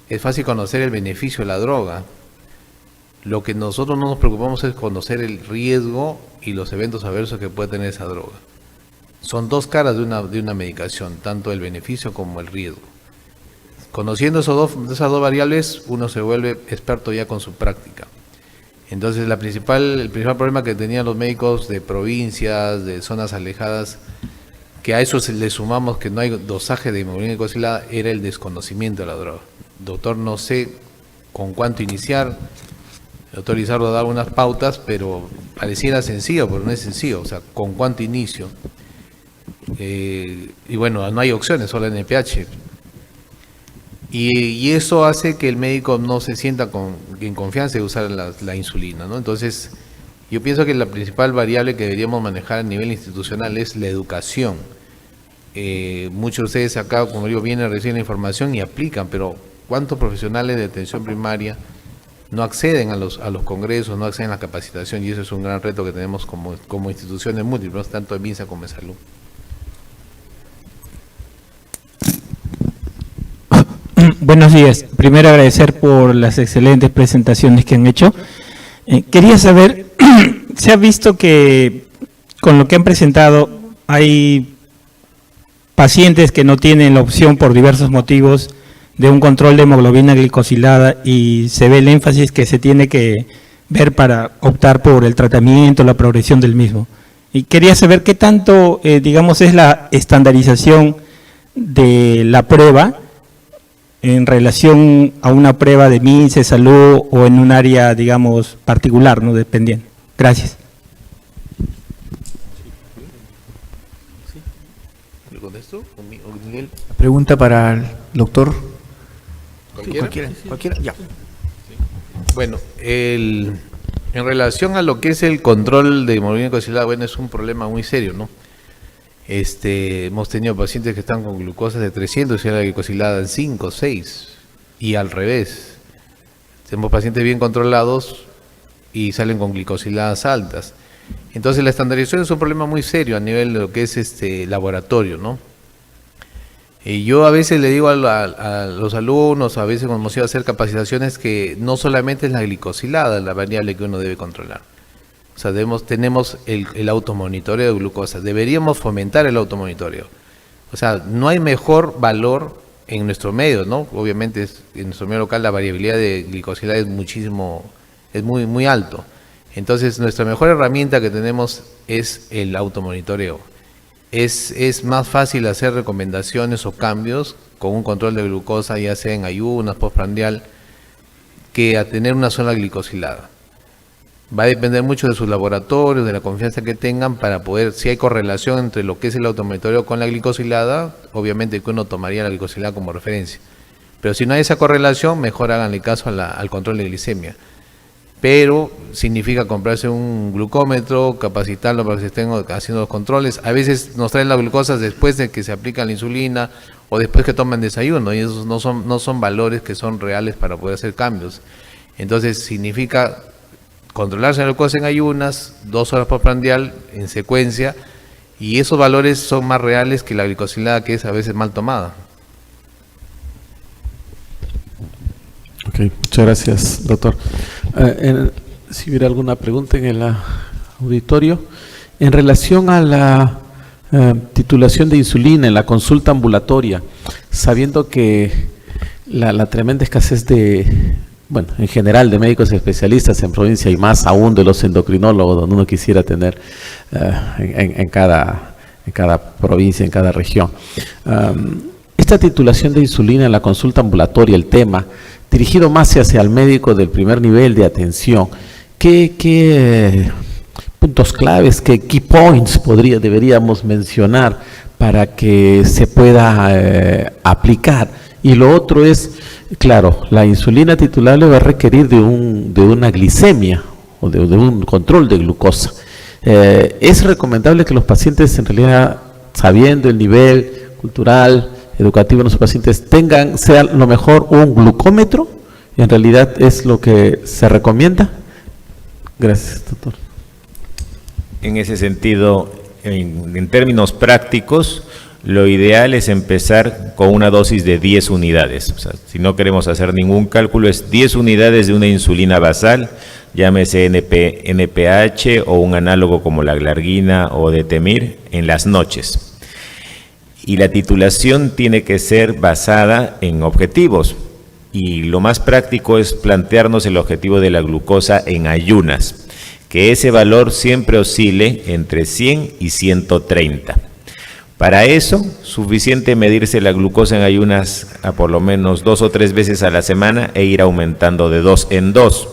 es fácil conocer el beneficio de la droga. Lo que nosotros no nos preocupamos es conocer el riesgo y los eventos adversos que puede tener esa droga. Son 2 caras de una medicación, tanto el beneficio como el riesgo. conociendo esas dos variables, uno se vuelve experto ya con su práctica. Entonces el principal problema que tenían los médicos de provincias, de zonas alejadas, que a eso le sumamos que no hay dosaje de hemoglobina glicosilada, era el desconocimiento de la droga. Doctor, no sé con cuánto iniciar. El doctor Lizardo da unas pautas, pero pareciera sencillo, pero no es sencillo. O sea, ¿con cuánto inicio? Y bueno, no hay opciones, solo NPH. Y eso hace que el médico no se sienta en confianza de usar la insulina, ¿no? Entonces, yo pienso que la principal variable que deberíamos manejar a nivel institucional es la educación. Muchos de ustedes acá, como digo, vienen, reciben la información y aplican, pero ¿cuántos profesionales de atención primaria no acceden a los congresos, no acceden a la capacitación? Y eso es un gran reto que tenemos como instituciones múltiples, tanto en MINSA como en salud. Buenos días. Primero agradecer por las excelentes presentaciones que han hecho. Quería saber, se ha visto que con lo que han presentado hay pacientes que no tienen la opción por diversos motivos de un control de hemoglobina glicosilada y se ve el énfasis que se tiene que ver para optar por el tratamiento, la progresión del mismo. Y quería saber qué tanto, digamos, es la estandarización de la prueba en relación a una prueba de MINSA, salud o en un área, digamos, particular, ¿no? Dependiendo. Gracias. ¿Le contesto? ¿O Miguel? Pregunta para el doctor. ¿Cualquiera? Cualquiera, ya. Bueno, en relación a lo que es el control de hemoglobina glicosilada, bueno, es un problema muy serio, ¿no? Hemos tenido pacientes que están con glucosas de 300 y la glicosilada en 5, 6 y al revés. Tenemos pacientes bien controlados y salen con glicosiladas altas. Entonces la estandarización es un problema muy serio a nivel de lo que es laboratorio, ¿no? Y yo a veces le digo a los alumnos, a veces cuando hemos ido a hacer capacitaciones, que no solamente es la glicosilada la variable que uno debe controlar. O sea, tenemos el automonitoreo de glucosa. Deberíamos fomentar el automonitoreo. O sea, no hay mejor valor en nuestro medio, ¿no? Obviamente en nuestro medio local la variabilidad de glicosilada es muy, muy alto. Entonces, nuestra mejor herramienta que tenemos es el automonitoreo. Es más fácil hacer recomendaciones o cambios con un control de glucosa, ya sea en ayunas, postprandial, que a tener una sola glicosilada. Va a depender mucho de sus laboratorios, de la confianza que tengan para poder, si hay correlación entre lo que es el automonitoreo con la glicosilada, obviamente que uno tomaría la glicosilada como referencia. Pero si no hay esa correlación, mejor háganle caso al control de glicemia. Pero significa comprarse un glucómetro, capacitarlo para que se estén haciendo los controles. A veces nos traen las glucosas después de que se aplica la insulina o después que toman desayuno, y esos no son valores que son reales para poder hacer cambios. Entonces significa controlarse la glucosa en ayunas, 2 horas postprandial en secuencia, y esos valores son más reales que la glicosilada, que es a veces mal tomada. Ok, muchas gracias, doctor. Si hubiera alguna pregunta en el auditorio, en relación a la titulación de insulina en la consulta ambulatoria, sabiendo que la tremenda escasez en general de médicos especialistas en provincia y más aún de los endocrinólogos, donde uno quisiera tener en cada provincia, en cada región. Esta titulación de insulina en la consulta ambulatoria, el tema dirigido más hacia el médico del primer nivel de atención, ¿qué puntos claves, qué key points deberíamos mencionar para que se pueda aplicar? Y lo otro es, claro, la insulina titulable va a requerir de una glicemia o de un control de glucosa. Es recomendable que los pacientes, en realidad, sabiendo el nivel cultural, educativo de los pacientes, sea lo mejor un glucómetro, en realidad es lo que se recomienda. Gracias, doctor. En ese sentido, en términos prácticos, lo ideal es empezar con una dosis de 10 unidades. O sea, si no queremos hacer ningún cálculo, es 10 unidades de una insulina basal, llámese NPH o un análogo como la glargina o detemir, en las noches. Y la titulación tiene que ser basada en objetivos. Y lo más práctico es plantearnos el objetivo de la glucosa en ayunas, que ese valor siempre oscile entre 100 y 130. Para eso, suficiente medirse la glucosa en ayunas a por lo menos 2 o 3 veces a la semana e ir aumentando de 2 en 2.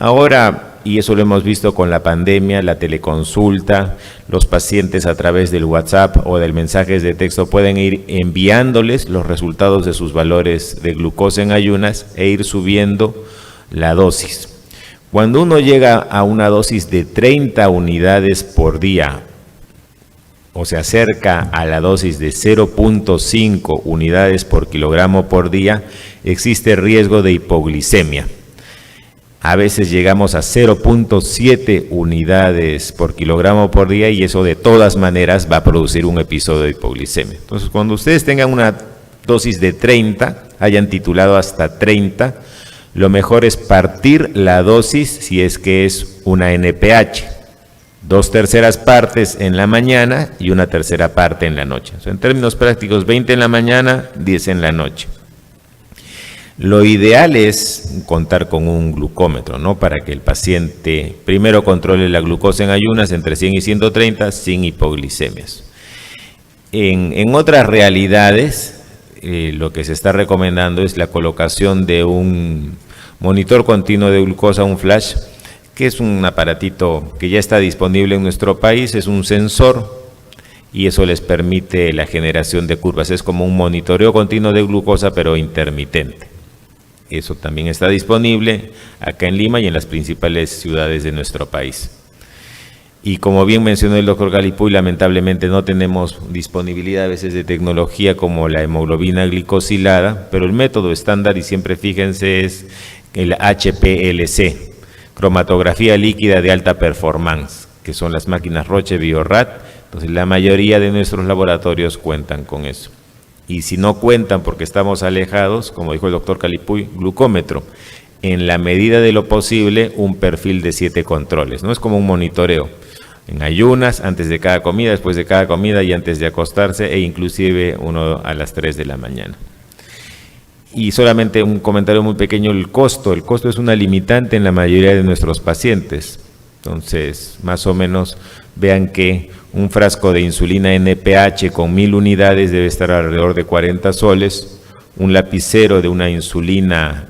Ahora, y eso lo hemos visto con la pandemia, la teleconsulta, los pacientes a través del WhatsApp o del mensajes de texto pueden ir enviándoles los resultados de sus valores de glucosa en ayunas e ir subiendo la dosis. Cuando uno llega a una dosis de 30 unidades por día, o se acerca a la dosis de 0.5 unidades por kilogramo por día, existe riesgo de hipoglicemia. A veces llegamos a 0.7 unidades por kilogramo por día y eso de todas maneras va a producir un episodio de hipoglicemia. Entonces, cuando ustedes tengan una dosis de 30, hayan titulado hasta 30, lo mejor es partir la dosis si es que es una NPH. 2/3 partes en la mañana y 1/3 parte en la noche. O sea, en términos prácticos, 20 en la mañana, 10 en la noche. Lo ideal es contar con un glucómetro, ¿no? Para que el paciente primero controle la glucosa en ayunas entre 100 y 130 sin hipoglicemias. En otras realidades, lo que se está recomendando es la colocación de un monitor continuo de glucosa, un flash, que es un aparatito que ya está disponible en nuestro país, es un sensor y eso les permite la generación de curvas. Es como un monitoreo continuo de glucosa, pero intermitente. Eso también está disponible acá en Lima y en las principales ciudades de nuestro país. Y como bien mencionó el doctor Calipuy, lamentablemente no tenemos disponibilidad a veces de tecnología como la hemoglobina glicosilada, pero el método estándar, y siempre fíjense, es el HPLC, cromatografía líquida de alta performance, que son las máquinas Roche Biorad. Entonces la mayoría de nuestros laboratorios cuentan con eso. Y si no cuentan porque estamos alejados, como dijo el doctor Calipuy, glucómetro. En la medida de lo posible, un perfil de 7 controles, ¿no? Es como un monitoreo. En ayunas, antes de cada comida, después de cada comida y antes de acostarse, e inclusive uno a las 3 de la mañana. Y solamente un comentario muy pequeño, el costo. El costo es una limitante en la mayoría de nuestros pacientes. Entonces, más o menos, vean que un frasco de insulina NPH con 1000 unidades debe estar alrededor de 40 soles. Un lapicero de una insulina,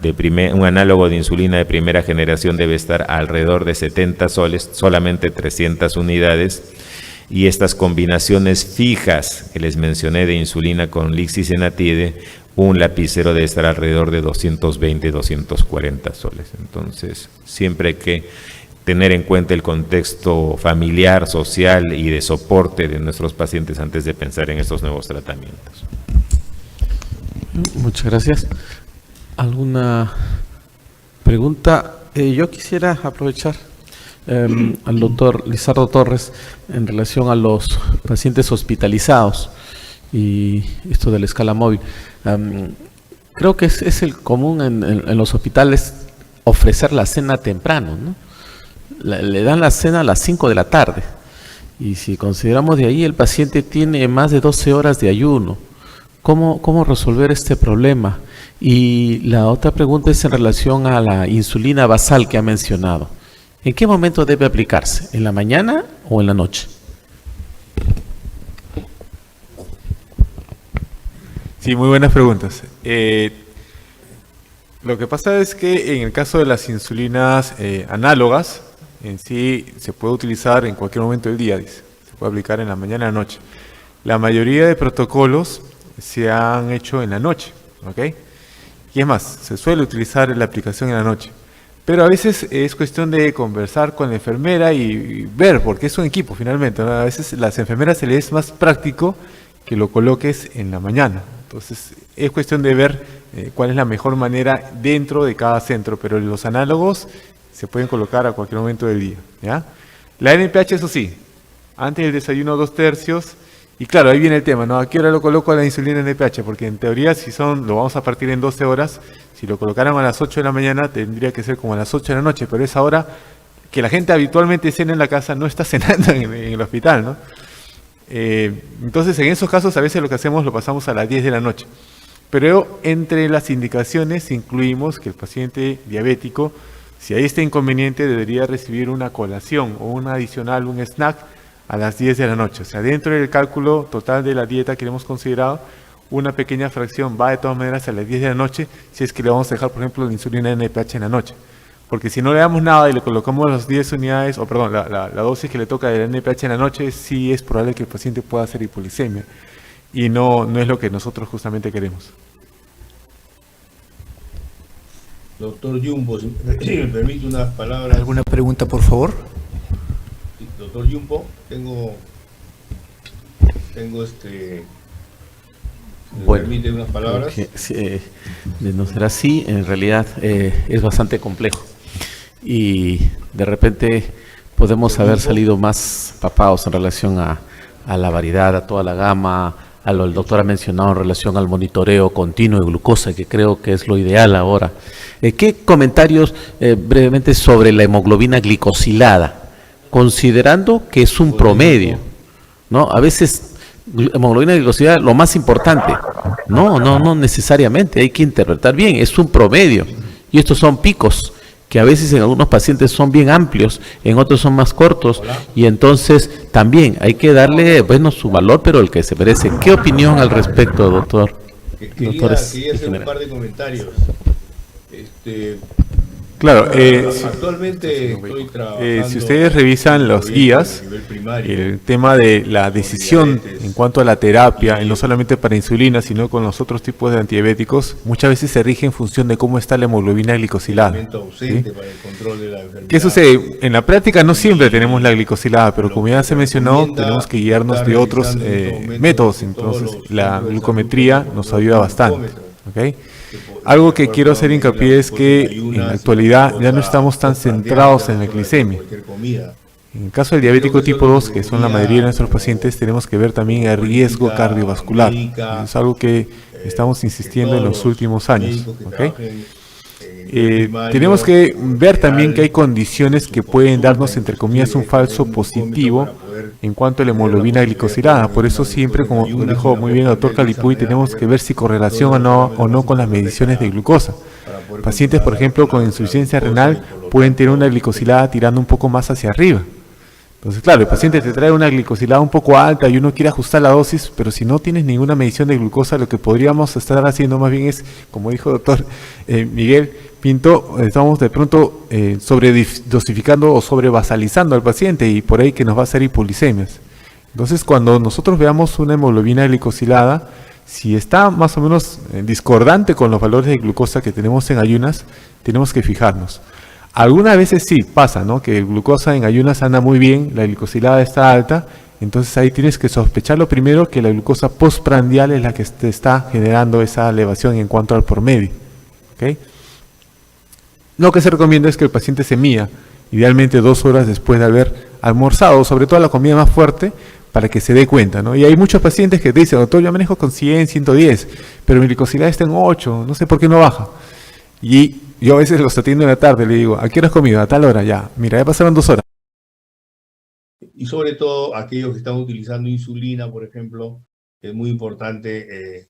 un análogo de insulina de primera generación debe estar alrededor de 70 soles, solamente 300 unidades. Y estas combinaciones fijas que les mencioné de insulina con lixisenatide, un lapicero debe estar alrededor de 220, 240 soles. Entonces, siempre hay que tener en cuenta el contexto familiar, social y de soporte de nuestros pacientes antes de pensar en estos nuevos tratamientos. Muchas gracias. ¿Alguna pregunta? Yo quisiera aprovechar al doctor Lizardo Torres en relación a los pacientes hospitalizados y esto de la escala móvil. Creo que es el común en los hospitales ofrecer la cena temprano, ¿no? Le dan la cena a las 5 de la tarde y si consideramos de ahí el paciente tiene más de 12 horas de ayuno. ¿Cómo resolver este problema? Y la otra pregunta es en relación a la insulina basal que ha mencionado. ¿En qué momento debe aplicarse? ¿En la mañana o en la noche? Sí, muy buenas preguntas. Lo que pasa es que en el caso de las insulinas análogas, en sí se puede utilizar en cualquier momento del día, dice. Se puede aplicar en la mañana y en la noche. La mayoría de protocolos se han hecho en la noche, ¿ok? Y es más, se suele utilizar la aplicación en la noche. Pero a veces es cuestión de conversar con la enfermera y ver, porque es un equipo finalmente, ¿no? A veces a las enfermeras se les es más práctico que lo coloques en la mañana. Entonces es cuestión de ver cuál es la mejor manera dentro de cada centro, pero los análogos se pueden colocar a cualquier momento del día, ¿ya? La NPH, eso sí, antes del desayuno 2/3, y claro, ahí viene el tema, ¿no? ¿A qué hora lo coloco a la insulina NPH? Porque en teoría, lo vamos a partir en 12 horas, si lo colocaran a las 8 de la mañana, tendría que ser como a las 8 de la noche, pero esa hora que la gente habitualmente cena en la casa no está cenando en el hospital, ¿no? Entonces, en esos casos, a veces lo que hacemos lo pasamos a las 10 de la noche. Pero entre las indicaciones incluimos que el paciente diabético, si hay este inconveniente, debería recibir una colación o un adicional, un snack, a las 10 de la noche. O sea, dentro del cálculo total de la dieta que hemos considerado, una pequeña fracción va de todas maneras a las 10 de la noche, si es que le vamos a dejar, por ejemplo, la insulina NPH en la noche. Porque si no le damos nada y le colocamos las 10 unidades, o perdón, la dosis que le toca del NPH en la noche, sí es probable que el paciente pueda hacer hipoglicemia. Y no es lo que nosotros justamente queremos. Doctor Yumpo, si me permite unas palabras. ¿Alguna pregunta, por favor? Sí, doctor Yumpo, tengo ¿me Bueno, permite unas palabras? de no ser así, en realidad es bastante complejo. Y de repente podemos haber salido más papados en relación a la variedad, a toda la gama, a lo que el doctor ha mencionado en relación al monitoreo continuo de glucosa, que creo que es lo ideal ahora. ¿Qué comentarios brevemente sobre la hemoglobina glicosilada? Considerando que es un promedio, ¿no? A veces hemoglobina glicosilada lo más importante. No necesariamente, hay que interpretar bien, es un promedio. Y estos son picos que a veces en algunos pacientes son bien amplios, en otros son más cortos, y entonces también hay que darle, bueno, su valor, pero el que se merece. ¿Qué opinión al respecto, doctor? Quería hacer un par de comentarios. Claro, actualmente estoy trabajando. Si ustedes revisan los guías, el tema de la decisión en cuanto a la terapia, y no solamente para insulina, sino con los otros tipos de antidiabéticos, muchas veces se rige en función de cómo está la hemoglobina glicosilada. ¿Sí? ¿Qué sucede? En la práctica no siempre tenemos la glicosilada, pero como ya se mencionó, tenemos que guiarnos de otros métodos. Entonces, la glucometría nos ayuda bastante. ¿Okay? Algo que quiero hacer hincapié es que en la actualidad ya no estamos tan centrados en la glicemia. En el caso del diabético tipo 2, que son la mayoría de nuestros pacientes, tenemos que ver también el riesgo cardiovascular. Es algo que estamos insistiendo en los últimos años. ¿Okay? Tenemos que ver también que hay condiciones que pueden darnos, entre comillas, un falso positivo en cuanto a la hemoglobina glicosilada. Por eso siempre, como dijo muy bien el doctor Calipuy, tenemos que ver si correlación o no con las mediciones de glucosa. Pacientes, por ejemplo, con insuficiencia renal pueden tener una glicosilada tirando un poco más hacia arriba. Entonces, claro, el paciente te trae una glicosilada un poco alta y uno quiere ajustar la dosis, pero si no tienes ninguna medición de glucosa, lo que podríamos estar haciendo más bien es, como dijo el doctor Miguel Pinto, estamos de pronto sobredosificando o sobrevasalizando al paciente y por ahí que nos va a hacer hipoglicemias. Entonces, cuando nosotros veamos una hemoglobina glicosilada, si está más o menos discordante con los valores de glucosa que tenemos en ayunas, tenemos que fijarnos. Algunas veces sí pasa, ¿no? Que el glucosa en ayunas anda muy bien, la glicosilada está alta, entonces ahí tienes que sospecharlo primero que la glucosa postprandial es la que te está generando esa elevación en cuanto al promedio. ¿Okay? Lo que se recomienda es que el paciente se mida, idealmente 2 horas después de haber almorzado, sobre todo la comida más fuerte, para que se dé cuenta, ¿no? Y hay muchos pacientes que te dicen, doctor, yo manejo con 100, 110, pero mi glicosilada está en 8, no sé por qué no baja. Y yo a veces los atiendo en la tarde, le digo, ¿a qué hora has comido? A tal hora, ya. Mira, ya pasaron 2 horas. Y sobre todo aquellos que están utilizando insulina, por ejemplo, es muy importante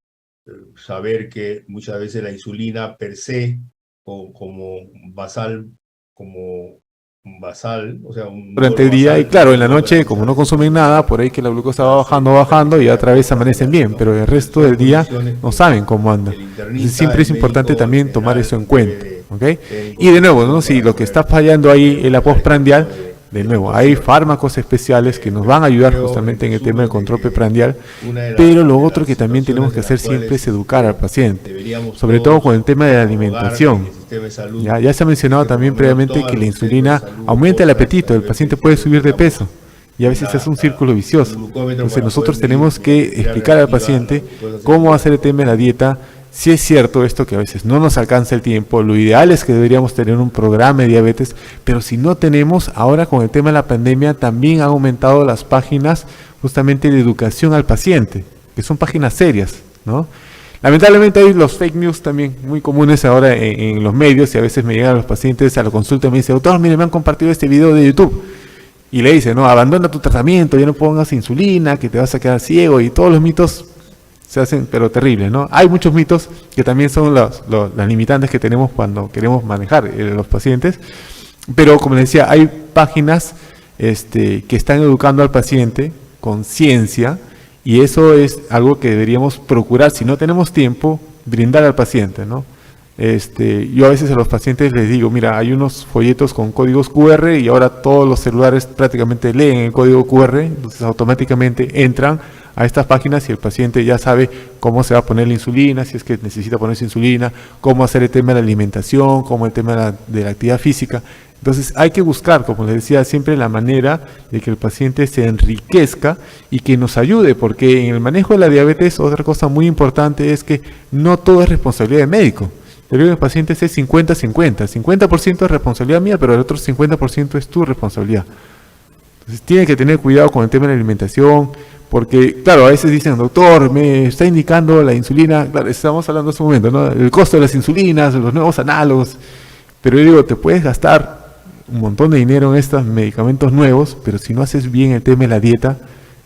saber que muchas veces la insulina per se, como basal, o sea, durante el día, y claro, en la noche, como no consumen nada, por ahí que la glucosa va bajando y otra vez amanecen bien, pero el resto del día no saben cómo anda. Entonces, siempre es importante también tomar eso en cuenta. ¿Okay? Y de nuevo, ¿no? Si lo que está fallando ahí es la postprandial, de nuevo, hay fármacos especiales que nos van a ayudar justamente en el tema del control preprandial, pero lo otro que también tenemos que hacer siempre es educar al paciente, sobre todo con el tema de la alimentación. Ya se ha mencionado también previamente que la insulina aumenta el apetito, el paciente puede subir de peso y a veces es un círculo vicioso. Entonces nosotros tenemos que explicar al paciente cómo hacer el tema de la dieta. Si es cierto esto que a veces no nos alcanza el tiempo, lo ideal es que deberíamos tener un programa de diabetes, pero si no tenemos, ahora con el tema de la pandemia también han aumentado las páginas justamente de educación al paciente, que son páginas serias, ¿no? Lamentablemente hay los fake news también muy comunes ahora en los medios y a veces me llegan los pacientes a la consulta y me dicen, doctor, mire, me han compartido este video de YouTube. y le dice, no, abandona tu tratamiento, ya no pongas insulina, que te vas a quedar ciego, y todos los mitos se hacen, pero terribles, ¿no? Hay muchos mitos que también son las limitantes que tenemos cuando queremos manejar los pacientes, pero como les decía, hay páginas que están educando al paciente con ciencia, y eso es algo que deberíamos procurar, si no tenemos tiempo, brindar al paciente, ¿no? Yo a veces a los pacientes les digo, mira, hay unos folletos con códigos QR y ahora todos los celulares prácticamente leen el código QR, entonces automáticamente entran a estas páginas y el paciente ya sabe cómo se va a poner la insulina, si es que necesita ponerse insulina, cómo hacer el tema de la alimentación, cómo el tema de la actividad física. Entonces hay que buscar, como les decía, siempre la manera de que el paciente se enriquezca y que nos ayude, porque en el manejo de la diabetes otra cosa muy importante es que no todo es responsabilidad del médico. El riesgo de pacientes es 50-50, 50% es responsabilidad mía, pero el otro 50% es tu responsabilidad. Entonces tiene que tener cuidado con el tema de la alimentación, porque claro, a veces dicen, doctor, me está indicando la insulina, claro, estamos hablando en este momento, ¿no? El costo de las insulinas, los nuevos análogos, pero yo digo, te puedes gastar un montón de dinero en estos medicamentos nuevos, pero si no haces bien el tema de la dieta,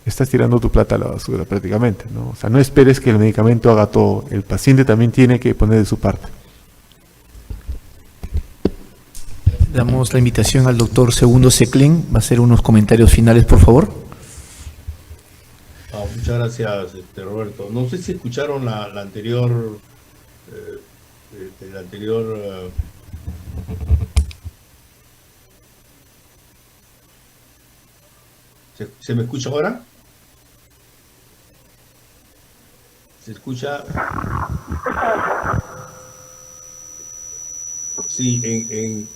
estás tirando tu plata a la basura prácticamente, ¿no? O sea, no esperes que el medicamento haga todo, el paciente también tiene que poner de su parte. Damos la invitación al doctor Segundo Seclen. Va a hacer unos comentarios finales, por favor. Muchas gracias, Roberto. No sé si escucharon la anterior... ¿Se me escucha ahora? ¿Se escucha? Sí,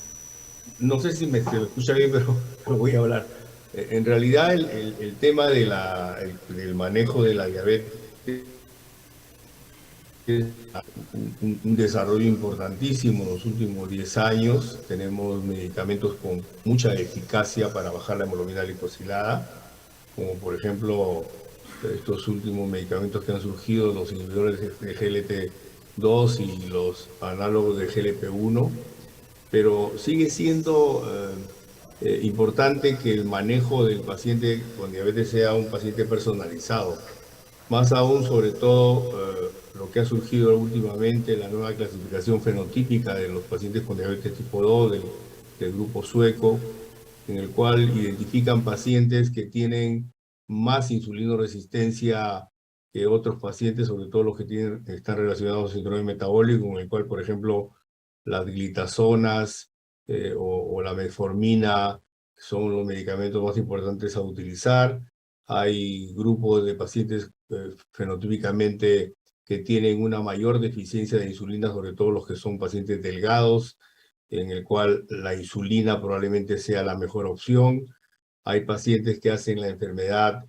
no sé si se me escucha bien, pero voy a hablar. En realidad, el tema del manejo de la diabetes es un desarrollo importantísimo en los últimos 10 años. Tenemos medicamentos con mucha eficacia para bajar la hemoglobina glicosilada, como por ejemplo estos últimos medicamentos que han surgido, los inhibidores de GLT2 y los análogos de GLP-1, pero sigue siendo importante que el manejo del paciente con diabetes sea un paciente personalizado. Más aún, sobre todo, lo que ha surgido últimamente, la nueva clasificación fenotípica de los pacientes con diabetes tipo 2 del grupo sueco, en el cual identifican pacientes que tienen más insulinoresistencia que otros pacientes, sobre todo los que están relacionados al síndrome metabólico, en el cual, por ejemplo, las glitazonas o la metformina son los medicamentos más importantes a utilizar. Hay grupos de pacientes fenotípicamente que tienen una mayor deficiencia de insulina, sobre todo los que son pacientes delgados, en el cual la insulina probablemente sea la mejor opción. Hay pacientes que hacen la enfermedad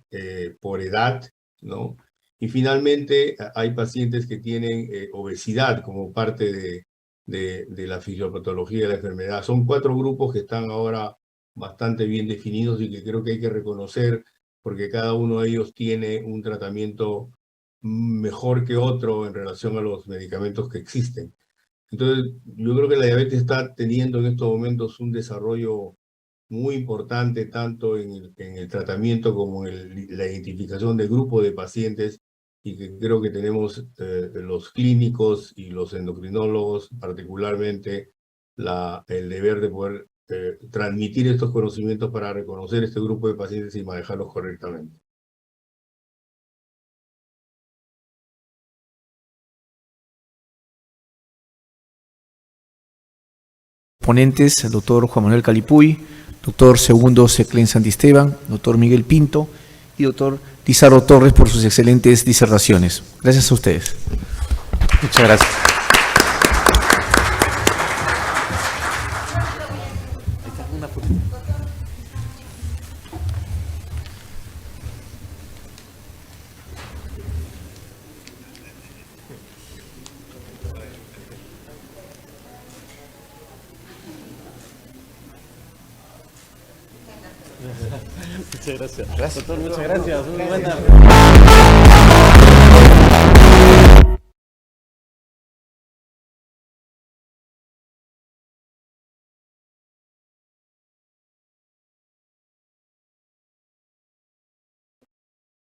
por edad, ¿no? Y finalmente hay pacientes que tienen obesidad como parte de la fisiopatología de la enfermedad. Son 4 grupos que están ahora bastante bien definidos y que creo que hay que reconocer, porque cada uno de ellos tiene un tratamiento mejor que otro en relación a los medicamentos que existen. Entonces, yo creo que la diabetes está teniendo en estos momentos un desarrollo muy importante, tanto en el tratamiento como en la identificación del grupo de pacientes, y que creo que tenemos los clínicos y los endocrinólogos, particularmente, el deber de poder transmitir estos conocimientos para reconocer este grupo de pacientes y manejarlos correctamente. Ponentes, el doctor Juan Manuel Calipuy, doctor Segundo Seclen Santisteban, doctor Miguel Pinto y doctor Lizardo Torres por sus excelentes disertaciones. Gracias a ustedes. Muchas gracias. Muchas gracias. Doctor, muchas gracias. Muy buena.